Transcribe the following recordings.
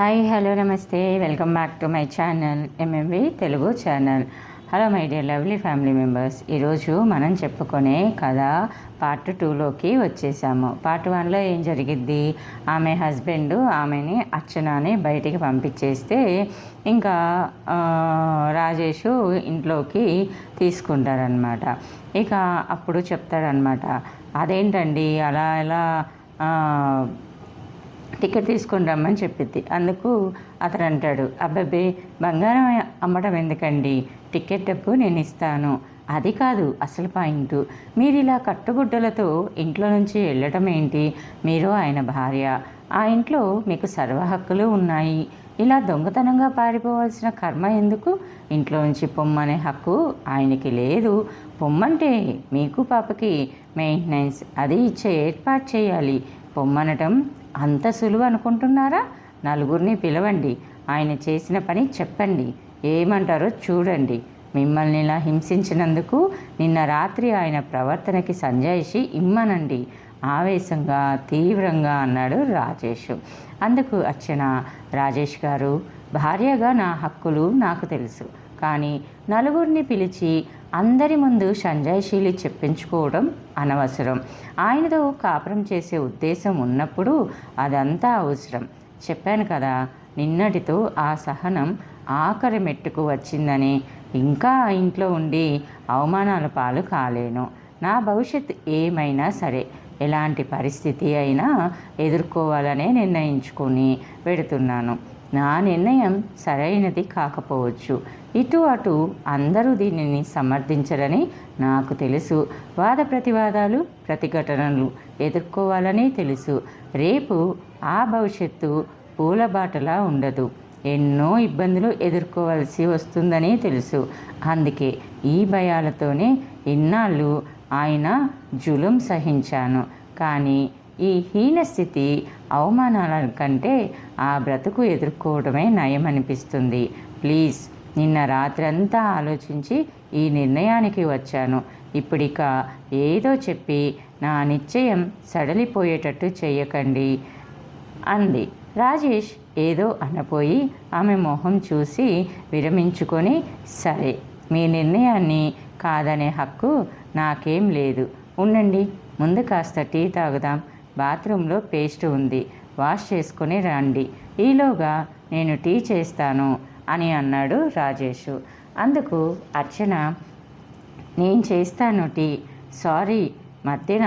Hi hello నమస్తే welcome back to my channel MMV Telugu channel. Hello my dear lovely family members, ఈరోజు మనం చెప్పుకునే కథ పార్ట్ 2లోకి వచ్చేసాము. పార్ట్ 1లో ఏం జరిగిద్ది, ఆమె హస్బెండ్ ఆమెని అర్చనని బయటికి పంపించేస్తే ఇంకా రాజేషు ఇంట్లోకి తీసుకుంటారనమాట. ఇక అప్పుడు చెప్తాడనమాట, అదేంటండి అలా ఎలా టికెట్ తీసుకొని రమ్మని చెప్పిద్ది. అందుకు అతను అంటాడు, అబ్బాబే బంగారం అమ్మడం ఎందుకండి, టికెట్ డబ్బు నేను ఇస్తాను. అది కాదు అసలు పాయింట్, మీరు ఇలా కట్టుగుడ్డలతో ఇంట్లో నుంచి వెళ్ళటం ఏంటి, మీరు ఆయన భార్య, ఆ ఇంట్లో మీకు సర్వ హక్కులు ఉన్నాయి, ఇలా దొంగతనంగా పారిపోవాల్సిన కర్మ ఎందుకు, ఇంట్లో నుంచి పొమ్మనే హక్కు ఆయనకి లేదు, పొమ్మంటే మీకు పాపకి మెయింటెనెన్స్ అది ఇచ్చే ఏర్పాటు చేయాలి, పొమ్మనటం అంత సులువు అనుకుంటున్నారా, నలుగురిని పిలవండి, ఆయన చేసిన పని చెప్పండి, ఏమంటారో చూడండి, మిమ్మల్ని ఇలా హింసించినందుకు నిన్న రాత్రి ఆయన ప్రవర్తనకి సంజాయిషి ఇమ్మనండి, ఆవేశంగా తీవ్రంగా అన్నాడు రాజేష్. అందుకు అర్చన, రాజేష్ గారు, భార్యగా నా హక్కులు నాకు తెలుసు, కానీ నలుగురిని పిలిచి అందరి ముందు సంజాయిషీలు చెప్పించుకోవడం అనవసరం, ఆయనతో కాపురం చేసే ఉద్దేశం ఉన్నప్పుడు అదంతా అవసరం. చెప్పాను కదా, నిన్నటితో ఆ సహనం ఆఖరి మెట్టుకు వచ్చిందని, ఇంకా ఆ ఇంట్లో ఉండి అవమానాల పాలు కాలేను, నా భవిష్యత్తు ఏమైనా సరే ఎలాంటి పరిస్థితి అయినా ఎదుర్కోవాలనే నిర్ణయించుకొని పెడుతున్నాను. నా నిర్ణయం సరైనది కాకపోవచ్చు, ఇటు అటు అందరూ దీనిని సమర్థించరని నాకు తెలుసు, వాద ప్రతివాదాలు ప్రతిఘటనలు ఎదుర్కోవాలని తెలుసు, రేపు ఆ భవిష్యత్తు పూలబాటలా ఉండదు, ఎన్నో ఇబ్బందులు ఎదుర్కోవాల్సి వస్తుందని తెలుసు, అందుకే ఈ భయాలతోనే ఇన్నాళ్ళు ఆయన జులుం సహించాను, కానీ ఈ హీనస్థితి అవమానాల కంటే ఆ బ్రతుకు ఎదుర్కోవడమే నయమనిపిస్తుంది. ప్లీజ్, నిన్న రాత్రంతా ఆలోచించి ఈ నిర్ణయానికి వచ్చాను, ఇప్పుడిక ఏదో చెప్పి నా నిశ్చయం సడలిపోయేటట్టు చేయకండి అంది. రాజేష్ ఏదో అనపోయి ఆమె మొహం చూసి విరమించుకొని, సరే మీ నిర్ణయాన్ని కాదనే హక్కు నాకేం లేదు, ఉండండి, ముందు కాస్త టీ తాగుదాం, బాత్రూంలో పేస్ట్ ఉంది, వాష్ చేసుకొని రండి, ఈలోగా నేను టీ చేస్తాను అని అన్నాడు రాజేష్. అందుకు అర్చన, నేను చేస్తాను టీ, సారీ మధ్యన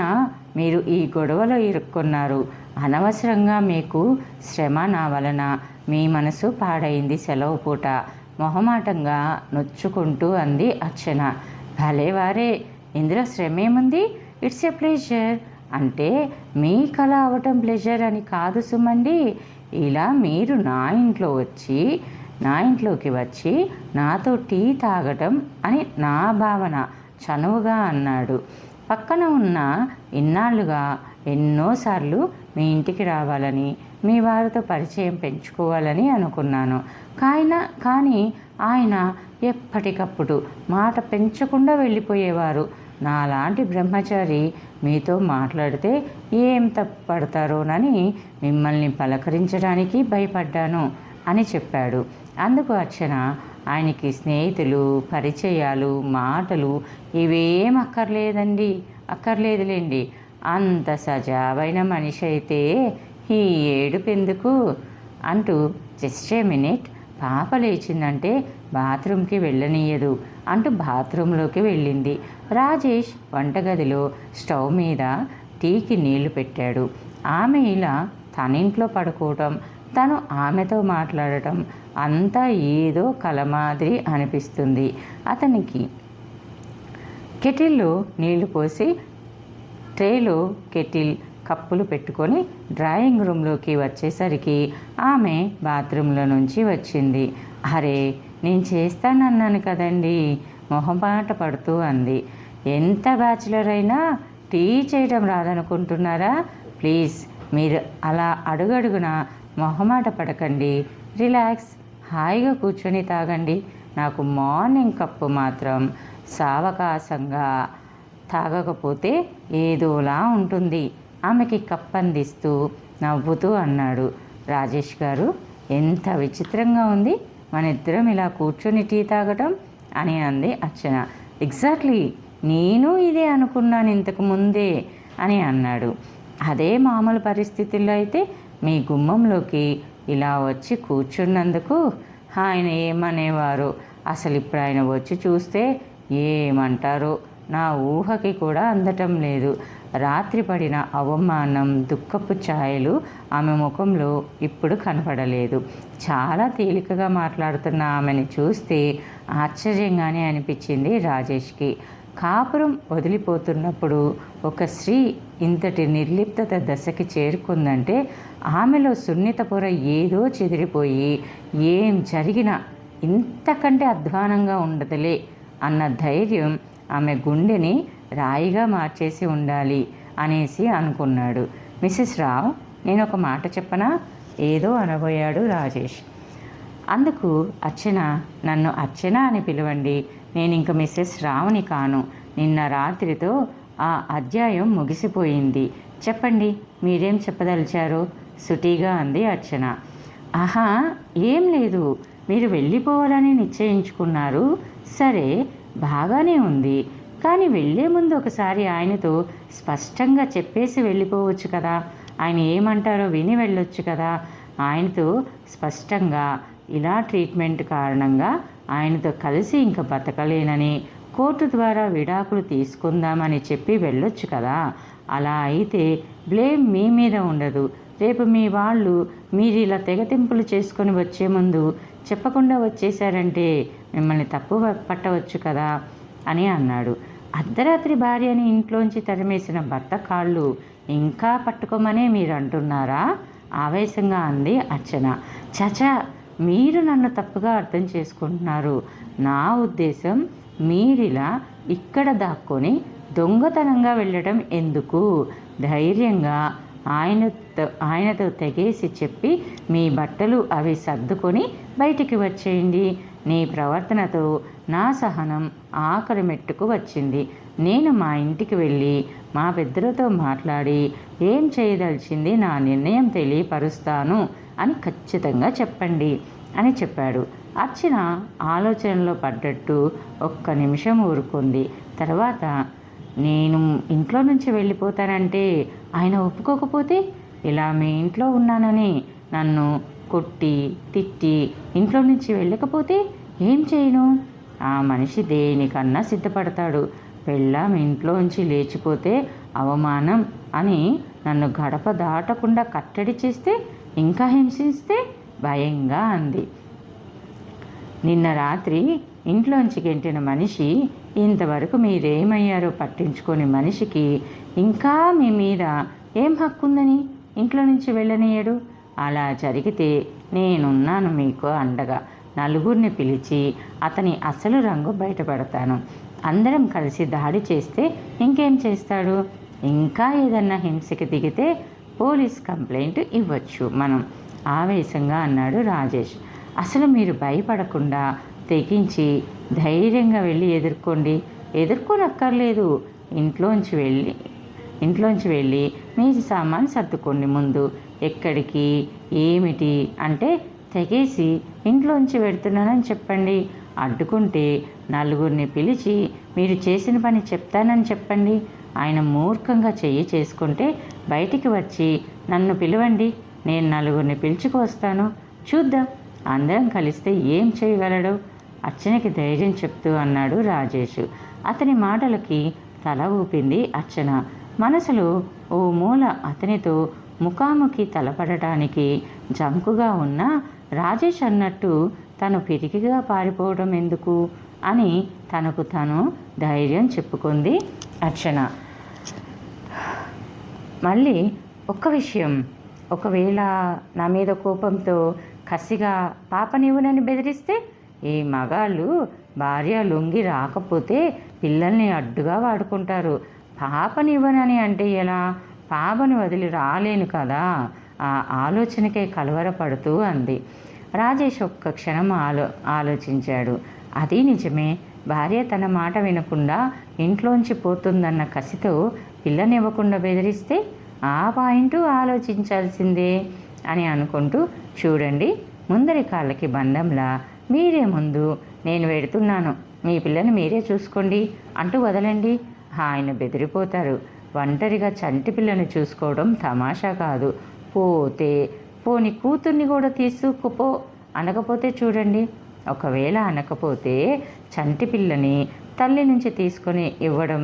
మీరు ఈ గొడవలో ఇరుక్కున్నారు, అనవసరంగా మీకు శ్రమ నా వలన మీ మనసు పాడైంది, సెలవు పూట మొహమాటంగా నొచ్చుకుంటూ అంది అర్చన. భలేవారే, ఇందులో శ్రమ ఏముంది, ఇట్స్ ఎ ప్లెజర్, అంటే మీ కళ అవటం ప్లెజర్ అని కాదు సుమండి, ఇలా మీరు నా ఇంట్లోకి వచ్చి నాతో టీ తాగటం అని నా భావన, చనువుగా అన్నాడు. పక్కన ఉన్న ఇన్నాళ్ళుగా ఎన్నోసార్లు మీ ఇంటికి రావాలని, మీ వారితో పరిచయం పెంచుకోవాలని అనుకున్నాను, కానీ ఆయన ఎప్పటికప్పుడు మాట పెంచకుండా వెళ్ళిపోయేవారు, నాలాంటి బ్రహ్మచారి మీతో మాట్లాడితే ఏం తప్పుపడతారోనని మిమ్మల్ని పలకరించడానికి భయపడ్డాను అని చెప్పాడు. అందుకు అర్చన, ఆయనకి స్నేహితులు, పరిచయాలు, మాటలు ఇవేం అక్కర్లేదులేండి, అంత సజావైన మనిషి అయితే ఈ ఏడుపెందుకు అంటూ, జస్ట్ ఏ మినిట్, పాప లేచిందంటే బాత్రూమ్కి వెళ్ళనీయదు అంటూ బాత్రూంలోకి వెళ్ళింది. రాజేష్ వంటగదిలో స్టవ్ మీద టీకి నీళ్లు పెట్టాడు. ఆమె ఇలా తనింట్లో పడుకోవటం, తను ఆమెతో మాట్లాడటం అంతా ఏదో కల మాదిరి అనిపిస్తుంది అతనికి. కెటిల్లో నీళ్లు పోసి ట్రేలో కెటిల్ కప్పులు పెట్టుకొని డ్రాయింగ్ రూమ్లోకి వచ్చేసరికి ఆమె బాత్రూంలో నుంచి వచ్చింది. అరే, నేను చేస్తానన్నాను కదండి, మొహమాట పడుతూ అంది. ఎంత బ్యాచులర్ అయినా టీ చేయడం రాదనుకుంటున్నారా, ప్లీజ్ మీరు అలా అడుగడుగున మొహమాట పడకండి, రిలాక్స్, హాయిగా కూర్చొని తాగండి, నాకు మార్నింగ్ కప్పు మాత్రం సావకాశంగా తాగకపోతే ఏదోలా ఉంటుంది, ఆమెకి కప్పు అందిస్తూ నవ్వుతూ అన్నాడు. రాజేష్ గారు, ఎంత విచిత్రంగా ఉంది మన ఇద్దరం ఇలా కూర్చొని టీ తాగటం అని అంది అర్చన. ఎగ్జాక్ట్లీ, నేను ఇదే అనుకున్నాను ఇంతకు ముందే అని అన్నాడు. అదే మామూలు పరిస్థితుల్లో అయితే మీ గుమ్మంలోకి ఇలా వచ్చి కూర్చున్నందుకు ఆయన ఏమనేవారు, అసలు ఇప్పుడు ఆయన వచ్చి చూస్తే ఏమంటారో నా ఊహకి కూడా అందటం లేదు. రాత్రి పడిన అవమానం, దుఃఖపు ఛాయలు ఆమె ముఖంలో ఇప్పుడు కనపడలేదు. చాలా తేలికగా మాట్లాడుతున్న ఆమెను చూస్తే ఆశ్చర్యంగానే అనిపించింది రాజేష్కి. కాపురం వదిలిపోతున్నప్పుడు ఒక స్త్రీ ఇంతటి నిర్లిప్తత దశకి చేరుకుందంటే ఆమెలో సున్నిత పొర ఏదో చెదిరిపోయి ఏం జరిగినా ఇంతకంటే అధ్వానంగా ఉండదులే అన్న ధైర్యం ఆమె గుండెని రాయిగా మార్చేసి ఉండాలి అనేసి అనుకున్నాడు. మిసెస్ రావ్, నేను ఒక మాట చెప్పనా? ఏదో అనబోయాడు రాజేష్. అందుకు అర్చన, నన్ను అర్చన అని పిలవండి, నేను ఇంక మిస్సెస్ రావుని కాను. నిన్న రాత్రితో ఆ అధ్యాయం ముగిసిపోయింది. చెప్పండి, మీరేం చెప్పదలిచారు? సుటిగా అంది అర్చన. ఆహా, ఏం లేదు, మీరు వెళ్ళిపోవాలని నిశ్చయించుకున్నారు. సరే, బాగానే ఉంది. కానీ వెళ్ళే ముందు ఒకసారి ఆయనతో స్పష్టంగా చెప్పేసి వెళ్ళిపోవచ్చు కదా. ఆయన ఏమంటారో విని వెళ్ళొచ్చు కదా. ఆయనతో స్పష్టంగా ఇలా ట్రీట్మెంట్ కారణంగా ఆయనతో కలిసి ఇంక బతకలేనని, కోర్టు ద్వారా విడాకులు తీసుకుందామని చెప్పి వెళ్ళొచ్చు కదా. అలా అయితే బ్లేమ్ మీ మీద ఉండదు. రేపు మీ వాళ్ళు మీరు ఇలా తెగతింపులు చేసుకొని వచ్చే ముందు చెప్పకుండా వచ్చేశారంటే మిమ్మల్ని తప్పు పట్టవచ్చు కదా అని అన్నాడు. అర్ధరాత్రి భార్యని ఇంట్లోంచి తరిమేసిన భర్త కాళ్ళు ఇంకా పట్టుకోమనే మీరు అంటున్నారా? ఆవేశంగా అంది అర్చన. చచా, మీరు నన్ను తప్పుగా అర్థం చేసుకుంటున్నారు. నా ఉద్దేశం, మీరిలా ఇక్కడ దొంగతనంగా వెళ్ళడం ఎందుకు? ధైర్యంగా ఆయనతో తెగేసి చెప్పి మీ బట్టలు అవి సర్దుకొని బయటికి వచ్చేయండి. నీ ప్రవర్తనతో నా సహనం ఆఖరి మెట్టుకు వచ్చింది. నేను మా ఇంటికి వెళ్ళి మా పెద్దలతో మాట్లాడి ఏం చేయదలిచింది నా నిర్ణయం తెలియపరుస్తాను అని ఖచ్చితంగా చెప్పండి అని చెప్పాడు. అర్చన ఆలోచనలో పడ్డట్టు ఒక్క నిమిషం ఊరుకుంది. తర్వాత, నేను ఇంట్లో నుంచి వెళ్ళిపోతానంటే ఆయన ఒప్పుకోకపోతే, ఇలా మీ ఇంట్లో ఉన్నానని నన్ను కొట్టి తిట్టి ఇంట్లో నుంచి వెళ్ళకపోతే ఏం చేయను? ఆ మనిషి దేనికన్నా సిద్ధపడతాడు. పెళ్ళాం ఇంట్లోంచి లేచిపోతే అవమానం అని నన్ను గడప దాటకుండా కట్టడి చేస్తే, ఇంకా హింసిస్తే భయంగా అంది. నిన్న రాత్రి ఇంట్లోంచి గెంటిన మనిషి ఇంతవరకు మీరేమయ్యారో పట్టించుకొని మనిషికి ఇంకా మీ మీద ఏం హక్కుందని ఇంట్లో నుంచి వెళ్ళనీయడు? అలా జరిగితే నేనున్నాను మీకు అండగా. నలుగురిని పిలిచి అతని అసలు రంగు బయటపడతాను. అందరం కలిసి దాడి చేస్తే ఇంకేం చేస్తాడు? ఇంకా ఏదన్నా హింసకి దిగితే పోలీస్ కంప్లైంట్ ఇవ్వచ్చు మనం, ఆవేశంగా అన్నాడు రాజేష్. అసలు మీరు భయపడకుండా తెగించి ధైర్యంగా వెళ్ళి ఎదుర్కొనక్కర్లేదు. ఇంట్లోంచి వెళ్ళి మీ సామాన్ సర్దుకోండి. ముందు ఎక్కడికి, ఏమిటి అంటే తెగేసి ఇంట్లోంచి పెడుతున్నానని చెప్పండి. అడ్డుకుంటే నలుగురిని పిలిచి మీరు చేసిన పని చెప్తానని చెప్పండి. ఆయన మూర్ఖంగా చెయ్యి చేసుకుంటే బయటికి వచ్చి నన్ను పిలవండి, నేను నలుగురిని పిలుచుకొస్తాను, చూద్దాం అందరం కలిస్తే ఏం చేయగలడు? అర్చనకి ధైర్యం చెప్తూ అన్నాడు రాజేష్. అతని మాటలకి తల ఊపింది అర్చన. మనసులో ఓ మూల అతనితో ముఖాముఖి తలపడటానికి జంకుగా ఉన్న రాజేష్ అన్నట్టు తను పిరికిగా పారిపోవడం ఎందుకు అని తనకు తను ధైర్యం చెప్పుకుంది అర్చన. మళ్ళీ ఒక్క విషయం, ఒకవేళ నా మీద కోపంతో కసిగా పాపనివ్వనని బెదిరిస్తే, ఈ మగాళ్ళు భార్య లొంగి రాకపోతే పిల్లల్ని అడ్డుగా వాడుకుంటారు. పాపనివ్వనని అంటే ఎలా? పాపని వదిలి రాలేను కదా. ఆ ఆలోచనకే కలవరపడుతూ అంది. రాజేష్ ఒక్క క్షణం ఆలోచించాడు. అది నిజమే. భార్య తన మాట వినకుండా ఇంట్లోంచి పోతుందన్న కసితో పిల్లనివ్వకుండా బెదిరిస్తే ఆ పాయింట్ ఆలోచించాల్సిందే అని అనుకుంటూ, చూడండి, ముందరి కాళ్ళకి బంధంలా మీరే ముందు, నేను వెడుతున్నాను, మీ పిల్లని మీరే చూసుకోండి అంటూ వదలండి. ఆయన బెదిరిపోతారు. ఒంటరిగా చంటి పిల్లని చూసుకోవడం తమాషా కాదు. పోని కూతుర్ని కూడా తీసుకుపో అనకపోతే చూడండి. ఒకవేళ అనకపోతే చంటి పిల్లని తల్లి నుంచి తీసుకొని ఇవ్వడం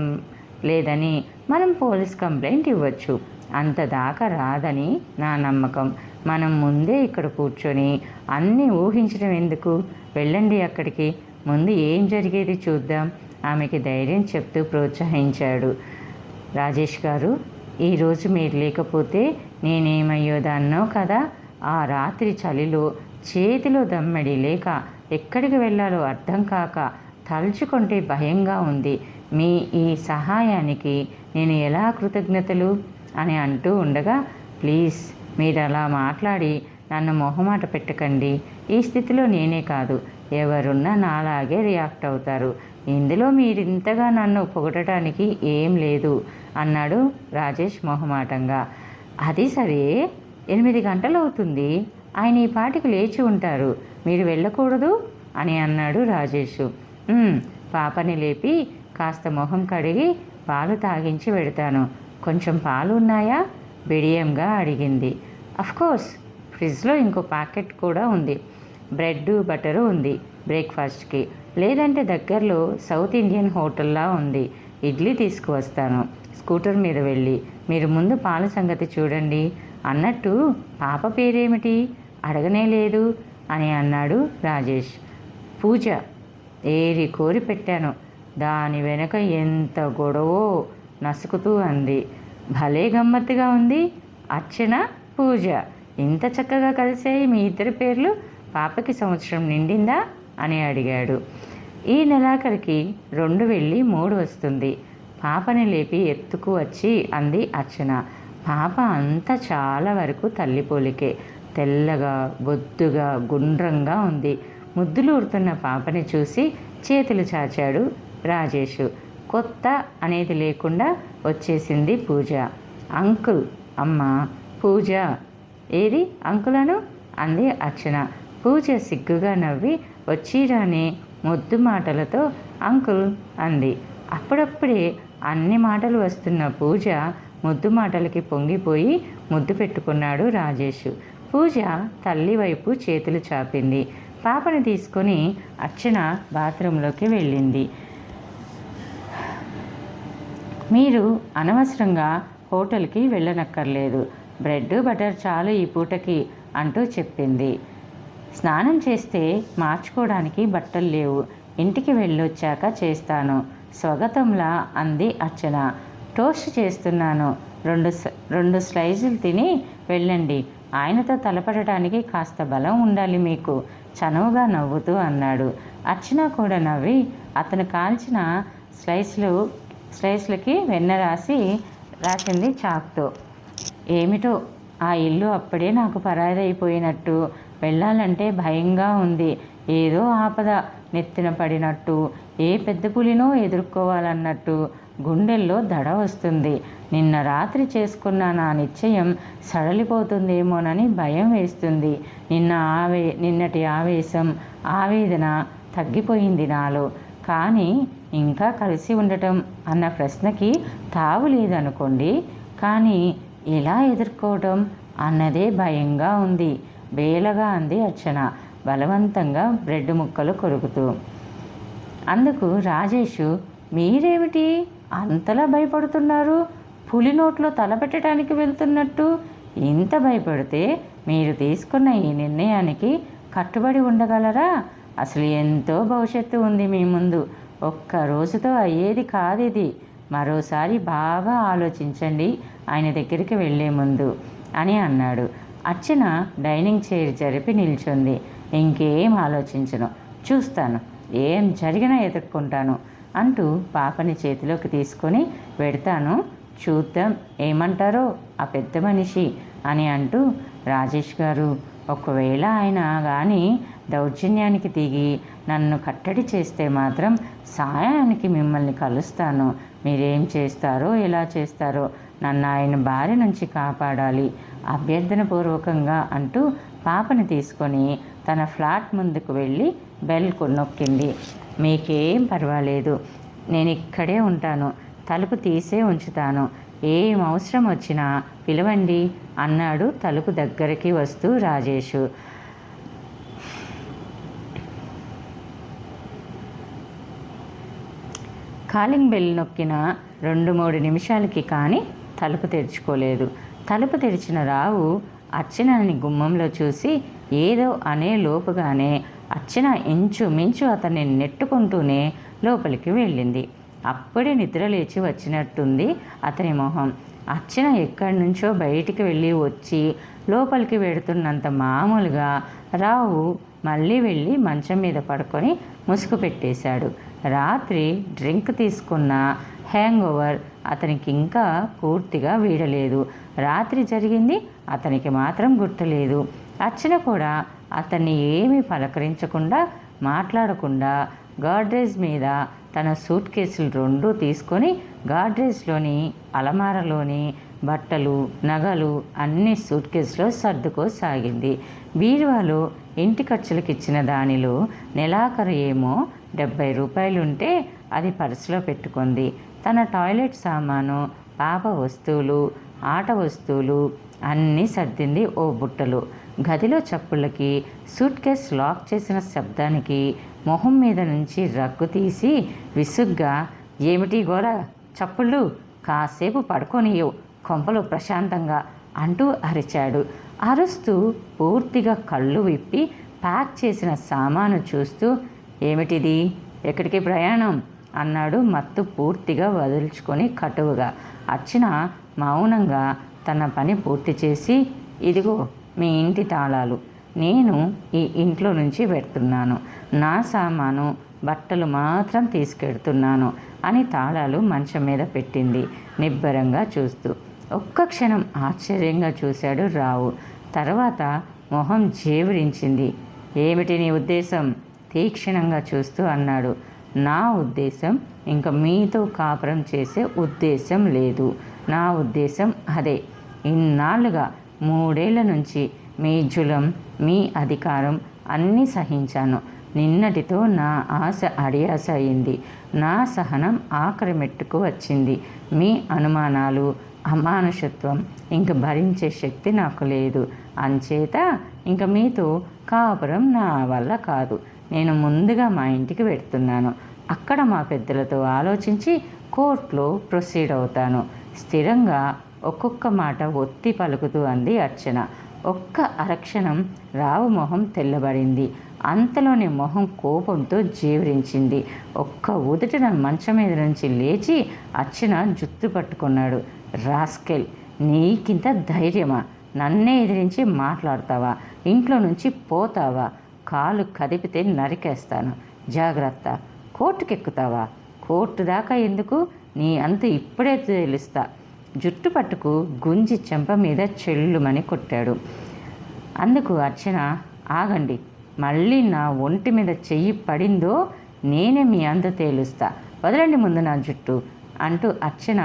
లేదని మనం పోలీస్ కంప్లైంట్ ఇవ్వచ్చు. అంతదాకా రాదని నా నమ్మకం. మనం ముందే ఇక్కడ కూర్చొని అన్నీ ఊహించడం ఎందుకు? వెళ్ళండి అక్కడికి, ముందు ఏం జరిగేది చూద్దాం ఆమెకి ధైర్యం చెప్తూ ప్రోత్సహించాడు. రాజేష్ గారు, ఈరోజు మీరు లేకపోతే నేనేమయ్యోదాన్నో కదా. ఆ రాత్రి చలిలో చేతిలో దమ్మడి లేక ఎక్కడికి వెళ్ళాలో అర్థం కాక తలుచుకుంటే భయంగా ఉంది. మీ ఈ సహాయానికి నేను ఎలా కృతజ్ఞతలు అని అంటూ ఉండగా, ప్లీజ్ మీరు అలా మాట్లాడి నన్ను మొహమాట పెట్టకండి. ఈ స్థితిలో నేనే కాదు, ఎవరున్నా నాలాగే రియాక్ట్ అవుతారు. ఇందులో మీరింతగా నన్ను పొగడటానికి ఏం లేదు అన్నాడు రాజేష్ మొహమాటంగా. అది సరే, 8 గంటలు అవుతుంది, ఆయన ఈ పాటికి లేచి ఉంటారు, మీరు వెళ్ళకూడదు అని అన్నాడు రాజేష్. పాపని లేపి కాస్త మొహం కడిగి పాలు తాగించి పెడతాను. కొంచెం పాలు ఉన్నాయా బిడియంగా అడిగింది. అఫ్కోర్స్, ఫ్రిడ్జ్లో ఇంకో ప్యాకెట్ కూడా ఉంది. బ్రెడ్ బటరు ఉంది బ్రేక్ఫాస్ట్కి. లేదంటే దగ్గరలో సౌత్ ఇండియన్ హోటల్లా ఉంది, ఇడ్లీ తీసుకువస్తాను స్కూటర్ మీద వెళ్ళి. మీరు ముందు పాల సంగతి చూడండి. అన్నట్టు పాప పేరేమిటి అడగనే లేదు అని అన్నాడు రాజేష్. పూజ. ఏరి కోరి పెట్టాను. దాని వెనక ఎంత గొడవో నసుకుతూ అంది. భలే గమ్మత్తుగా ఉంది. అర్చన, పూజ ఇంత చక్కగా కలిసాయి మీ ఇద్దరి పేర్లు. పాపకి సంవత్సరం నిండిందా అని అడిగాడు. ఈ నెలాఖరికి 2 వెళ్ళి 3 వస్తుంది. పాపని లేపి ఎత్తుకు వచ్చి అంది అర్చన. పాప అంతా చాలా వరకు తల్లి పోలికే. తెల్లగా, బొద్దుగా, గుండ్రంగా ఉంది. ముద్దులూరుతున్న పాపని చూసి చేతులు చాచాడు రాజేష్. కొత్త అనేది లేకుండా వచ్చేసింది పూజ. అంకుల్. అమ్మ పూజ. ఏది అంకులను అంది అర్చన. పూజ సిగ్గుగా నవ్వి వచ్చిరాని ముద్దు మాటలతో అంకుల్ అంది. అప్పుడప్పుడే అన్ని మాటలు వస్తున్న పూజ ముద్దు మాటలకి పొంగిపోయి ముద్దు పెట్టుకున్నాడు రాజేష్. పూజ తల్లి వైపు చేతులు చాపింది. పాపని తీసుకొని అర్చన బాత్రూంలోకి వెళ్ళింది. మీరు అనవసరంగా హోటల్కి వెళ్ళనక్కర్లేదు, బ్రెడ్ బటర్ చాలు ఈ పూటకి అంటూ చెప్పింది. స్నానం చేస్తే మార్చుకోవడానికి బట్టలు లేవు, ఇంటికి వెళ్ళొచ్చాక చేస్తాను స్వగతంలా అంది అర్చన. టోస్ట్ చేస్తున్నాను, 2 స్లైజులు తిని వెళ్ళండి. ఆయనతో తలపడటానికి కాస్త బలం ఉండాలి మీకు చనువుగా నవ్వుతూ అన్నాడు. అర్చన కూడా నవ్వి అతను కాల్చిన స్లైస్లకి వెన్న రాసింది చాక్తో. ఏమిటో ఆ ఇల్లు అప్పుడే నాకు పరాదైపోయినట్టు, వెళ్ళాలంటే భయంగా ఉంది. ఏదో ఆపద నెత్తిన పడినట్టు, ఏ పెద్ద పులినో ఎదుర్కోవాలన్నట్టు గుండెల్లో దడ వస్తుంది. నిన్న రాత్రి చేసుకున్న నా నిశ్చయం సడలిపోతుందేమోనని భయం వేస్తుంది. నిన్నటి ఆవేశం, ఆవేదన తగ్గిపోయింది నాలో. కానీ ఇంకా కలిసి ఉండటం అన్న ప్రశ్నకి తావు లేదనుకోండి. కానీ ఎలా ఎదుర్కోవటం అన్నదే భయంగా ఉంది బేలగా అంది అర్చన బలవంతంగా బ్రెడ్ ముక్కలు కొరుకుతూ. అందుకు రాజేష్, మీరేమిటి అంతలా భయపడుతున్నారు? పులి నోట్లో తలపెట్టడానికి వెళ్తున్నట్టు. ఇంత భయపడితే మీరు తీసుకున్న ఈ నిర్ణయానికి కట్టుబడి ఉండగలరా? అసలు ఎంతో భవిష్యత్తు ఉంది మీ ముందు. ఒక్క రోజుతో అయ్యేది కాదిది. మరోసారి బాగా ఆలోచించండి ఆయన దగ్గరికి వెళ్ళే ముందు అని అన్నాడు. అర్చన డైనింగ్ చైర్ జరిపి నిల్చుంది. ఇంకేం ఆలోచించను, చూస్తాను, ఏం జరిగినా ఎదుర్కొంటాను అంటూ పాపని చేతిలోకి తీసుకొని వెడతాను, చూద్దాం ఏమంటారో ఆ పెద్ద మనిషి అని అంటూ, రాజేష్ గారు, ఒకవేళ ఆయన కానీ దౌర్జన్యానికి దిగి నన్ను కట్టడి చేస్తే మాత్రం సాయానికి మిమ్మల్ని కలుస్తాను. మీరేం చేస్తారో ఎలా చేస్తారో నన్ను ఆయన బారి నుంచి కాపాడాలి అభ్యర్థనపూర్వకంగా అంటూ పాపని తీసుకొని తన ఫ్లాట్ ముందుకు వెళ్ళి బెల్ నొక్కింది. మీకేం పర్వాలేదు, నేను ఇక్కడే ఉంటాను, తలుపు తీసే ఉంచుతాను, ఏం అవసరం వచ్చినా పిలవండి అన్నాడు తలుపు దగ్గరికి వస్తూ రాజేషు. కాలింగ్ బెల్ నొక్కిన 2-3 నిమిషాలకి కానీ తలుపు తెరుచుకోలేదు. తలుపు తెరిచిన రావు అర్చనని గుమ్మంలో చూసి ఏదో అనే లోపుగానే అర్చన ఇంచుమించు అతన్ని నెట్టుకుంటూనే లోపలికి వెళ్ళింది. అప్పుడే నిద్ర లేచి వచ్చినట్టుంది అతని మొహం. అర్చన ఎక్కడి నుంచో బయటికి వెళ్ళి వచ్చి లోపలికి వెడుతున్నంత మామూలుగా రావు మళ్ళీ వెళ్ళి మంచం మీద పడుకొని ముసుగు పెట్టేశాడు. రాత్రి డ్రింక్ తీసుకున్న హ్యాంగ్ ఓవర్ అతనికి ఇంకా పూర్తిగా వీడలేదు. రాత్రి జరిగింది అతనికి మాత్రం గుర్తులేదు. అర్చన కూడా అతన్ని ఏమీ పలకరించకుండా మాట్లాడకుండా గాడ్రేజ్ మీద తన సూట్ కేసులు 2 తీసుకొని గాడ్రేజ్లోని అలమారలోని బట్టలు నగలు అన్ని సూట్ కేసులో సర్దుకోసాగింది. బీరువాలో ఇంటి ఖర్చులకు ఇచ్చిన దానిలో నెలాఖరు ఏమో 70 రూపాయలుంటే అది పర్సులో పెట్టుకుంది. తన టాయిలెట్ సామాను, పాప వస్తువులు, ఆట వస్తువులు అన్నీ సర్దింది ఓ బుట్టలో. గదిలో చప్పుళ్ళకి, సూట్ కేస్ లాక్ చేసిన శబ్దానికి మొహం మీద నుంచి రగ్గు తీసి విసుగ్గా, ఏమిటి గోర చప్పుళ్ళు, కాసేపు పడుకోనియో కొంపలో ప్రశాంతంగా అంటూ అరిచాడు. అరుస్తూ పూర్తిగా కళ్ళు విప్పి ప్యాక్ చేసిన సామాను చూస్తూ, ఏమిటిది, ఎక్కడికి ప్రయాణం అన్నాడు మత్తు పూర్తిగా వదులుచుకొని కటువుగా. అర్చన మౌనంగా తన పని పూర్తి చేసి, ఇదిగో మీ ఇంటి తాళాలు, నేను ఈ ఇంట్లో నుంచి పెడుతున్నాను, నా సామాను బట్టలు మాత్రం తీసుకెడుతున్నాను అని తాళాలు మంచం మీద పెట్టింది నిబ్బరంగా చూస్తూ. ఒక్క క్షణం ఆశ్చర్యంగా చూశాడు రావు. తర్వాత మొహం జేవురించింది. ఏమిటి నీ ఉద్దేశం తీక్షణంగా చూస్తూ అన్నాడు. నా ఉద్దేశం ఇంక మీతో కాపురం చేసే ఉద్దేశం లేదు. నా ఉద్దేశం అదే, ఇన్నాళ్ళుగా 3 ఏళ్ల నుంచి మీ జులం, మీ అధికారం అన్నీ సహించాను. నిన్నటితో నా ఆశ అడియాస అయింది. నా సహనం ఆఖరి మెట్టుకు వచ్చింది. మీ అనుమానాలు, అమానుషత్వం ఇంక భరించే శక్తి నాకు లేదు. అంచేత ఇంక మీతో కాపురం నా వల్ల కాదు. నేను ముందుగా మా ఇంటికి వెళ్తున్నాను. అక్కడ మా పెద్దలతో ఆలోచించి కోర్టులో ప్రొసీడ్ అవుతాను. స్థిరంగా ఒక్కొక్క మాట ఒత్తి పలుకుతూ అంది అర్చన. ఒక్క అరక్షణం రావు మొహం తెల్లబడింది. అంతలోని మొహం కోపంతో జీవరించింది. ఒక్క ఉదుటిన మంచం మీద నుంచి లేచి అర్చన జుత్తు పట్టుకున్నాడు. రాస్కెల్, నీకింత ధైర్యమా? నన్నే ఎదిరించి మాట్లాడతావా? ఇంట్లో నుంచి పోతావా? కాలు కదిపితే నరికేస్తాను, జాగ్రత్త. కోర్టుకెక్కుతావా? కోర్టు దాకా ఎందుకు? నీ అంత ఇప్పుడే తెలుస్తా. జుట్టు పట్టుకు గుంజి చెంప మీద చెల్లుమని కొట్టాడు. అందుకు అర్చన, ఆగండి, మళ్ళీ నా ఒంటి మీద చెయ్యి పడిందో నేనే మీ అంత తేలుస్తా, వదలండి ముందు నా జుట్టు అంటూ అర్చన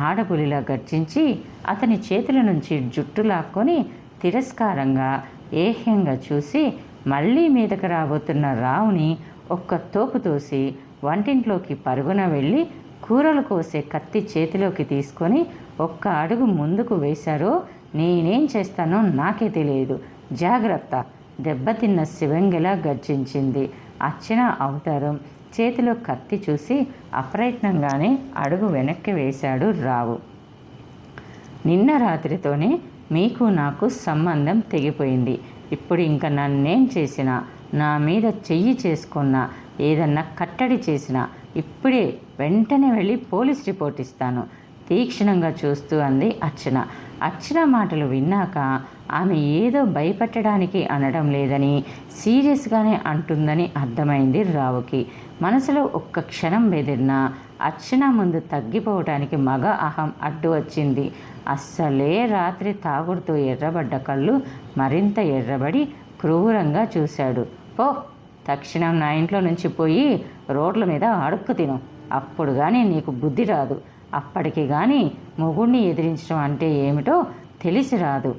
ఆడపులిలా గర్జించి అతని చేతుల నుంచి జుట్టు లాక్కొని తిరస్కారంగా ఏహ్యంగా చూసి మళ్ళీ మీదకు రాబోతున్న రావుని ఒక్క తోపు తోసి వంటింట్లోకి పరుగున వెళ్ళి కూరలు కోసే కత్తి చేతిలోకి తీసుకొని ఒక్క అడుగు ముందుకు వేశారో నేనేం చేస్తానో నాకే తెలియదు, జాగ్రత్త. దెబ్బతిన్న శివంగిలా గర్జించింది. అర్చన అవతారం. చేతిలో కత్తి చూసి అప్రయత్నంగానే అడుగు వెనక్కి వేశాడు రావు. నిన్న రాత్రితోనే మీకు నాకు సంబంధం తెగిపోయింది. ఇప్పుడు ఇంకా నన్నేం చేసినా, నా మీద చెయ్యి చేసుకున్నా, ఏదన్నా కట్టడి చేసినా ఇప్పుడే వెంటనే వెళ్ళి పోలీస్ రిపోర్ట్ ఇస్తాను, తీక్షణంగా చూస్తూ అంది అర్చన. అర్చన మాటలు విన్నాక ఆమె ఏదో భయపెట్టడానికి అనడం లేదని, సీరియస్గానే అంటుందని అర్థమైంది రావుకి. మనసులో ఒక్క క్షణం బెదిరినా అర్చన ముందు తగ్గిపోవటానికి మగ అహం అడ్డు వచ్చింది. అస్సలే రాత్రి తాగుడుతో ఎర్రబడ్డ కళ్ళు మరింత ఎర్రబడి క్రూరంగా చూశాడు. పో, తక్షణం నా ఇంట్లో నుంచి పోయి రోడ్ల మీద అడుక్కు తిను, అప్పుడు కానీ నీకు బుద్ధి రాదు. అప్పటికి కానీ మొగుడిని ఎదిరించడం అంటే ఏమిటో తెలిసి రాదు.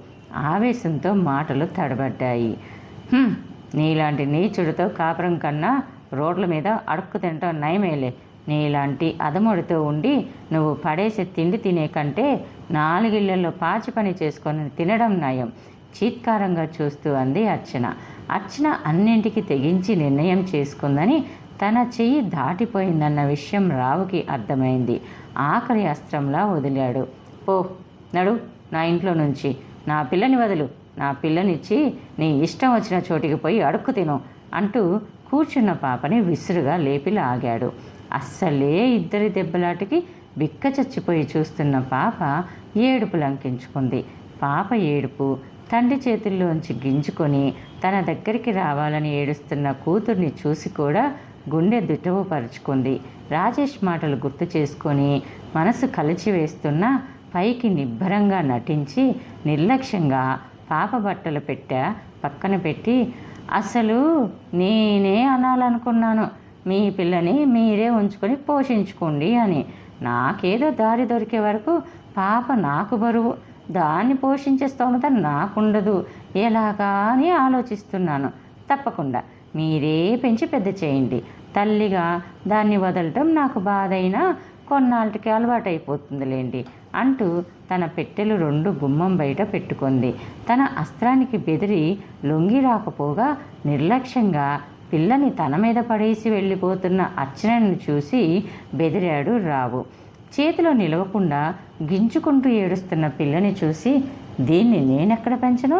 ఆవేశంతో మాటలు తడబడ్డాయి. "హ్మ్, నీలాంటి నీచుడితో కాపురం కన్నా రోడ్ల మీద అడుక్కు తినటం నయమేలే. నీలాంటి అదముడితో ఉండి నువ్వు పడేసే తిండి తినే కంటే 4 ఇళ్లలో పాచి పని చేసుకొని తినడం నయం" చీత్కారంగా చూస్తూ అంది అర్చన. అర్చన అన్నింటికి తెగించి నిర్ణయం చేసుకుందని, తన చెయ్యి దాటిపోయిందన్న విషయం రావుకి అర్థమైంది. ఆఖరి అస్త్రంలా వదిలాడు. "పో, నడు నా ఇంట్లో నుంచి. నా పిల్లని వదులు. నా పిల్లనిచ్చి నీ ఇష్టం వచ్చిన చోటికి పోయి అడుక్కు తిను" అంటూ కూర్చున్న పాపని విసురుగా లేపి లాగాడు. అస్సలే ఇద్దరి దెబ్బలాటికి బిక్క చచ్చిపోయి చూస్తున్న పాప ఏడుపు లంకించుకుంది. పాప ఏడుపు తండ్రి చేతుల్లోంచి గింజుకొని తన దగ్గరికి రావాలని ఏడుస్తున్న కూతుర్ని చూసి కూడా గుండె దుటవుపరుచుకుంది. రాజేష్ మాటలు గుర్తు చేసుకొని మనసు కలిచివేస్తున్నా పైకి నిబ్బరంగా నటించి నిర్లక్ష్యంగా పాప బట్టలు పక్కన పెట్టి, "అసలు నేనే అనాలనుకున్నాను, మీ పిల్లని మీరే ఉంచుకొని పోషించుకోండి అని. నాకేదో దారి దొరికే వరకు పాప నాకు బరువు, దాన్ని పోషించే స్తోమత నాకుండదు. ఎలాగా అని ఆలోచిస్తున్నాను. తప్పకుండా మీరే పెంచి పెద్ద చేయండి. తల్లిగా దాన్ని వదలటం నాకు బాధ అయినా కొన్నాళ్ళకి అలవాటైపోతుందిలేండి" అంటూ తన పెట్టెలు 2 గుమ్మం బయట పెట్టుకుంది. తన అస్త్రానికి బెదిరి లొంగి రాకపోగా నిర్లక్ష్యంగా పిల్లని తన మీద పడేసి వెళ్ళిపోతున్న అర్చనను చూసి బెదిరాడు రావు. చేతిలో నిలవకుండా గింజుకుంటూ ఏడుస్తున్న పిల్లని చూసి, "దీన్ని నేనెక్కడ పెంచను,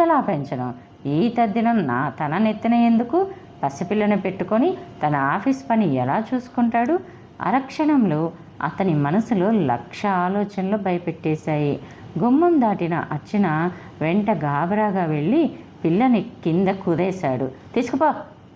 ఎలా పెంచను? ఈ తద్దినం తన నెత్తిన ఎందుకు? పసిపిల్లని పెట్టుకొని తన ఆఫీస్ పని ఎలా చూసుకుంటాడు?" అరక్షణంలో అతని మనసులో 1,00,000 ఆలోచనలు భయపెట్టేశాయి. గుమ్మం దాటిన అర్చన వెంట గాబరాగా వెళ్ళి పిల్లని కింద కుదేశాడు. "తీసుకుపో,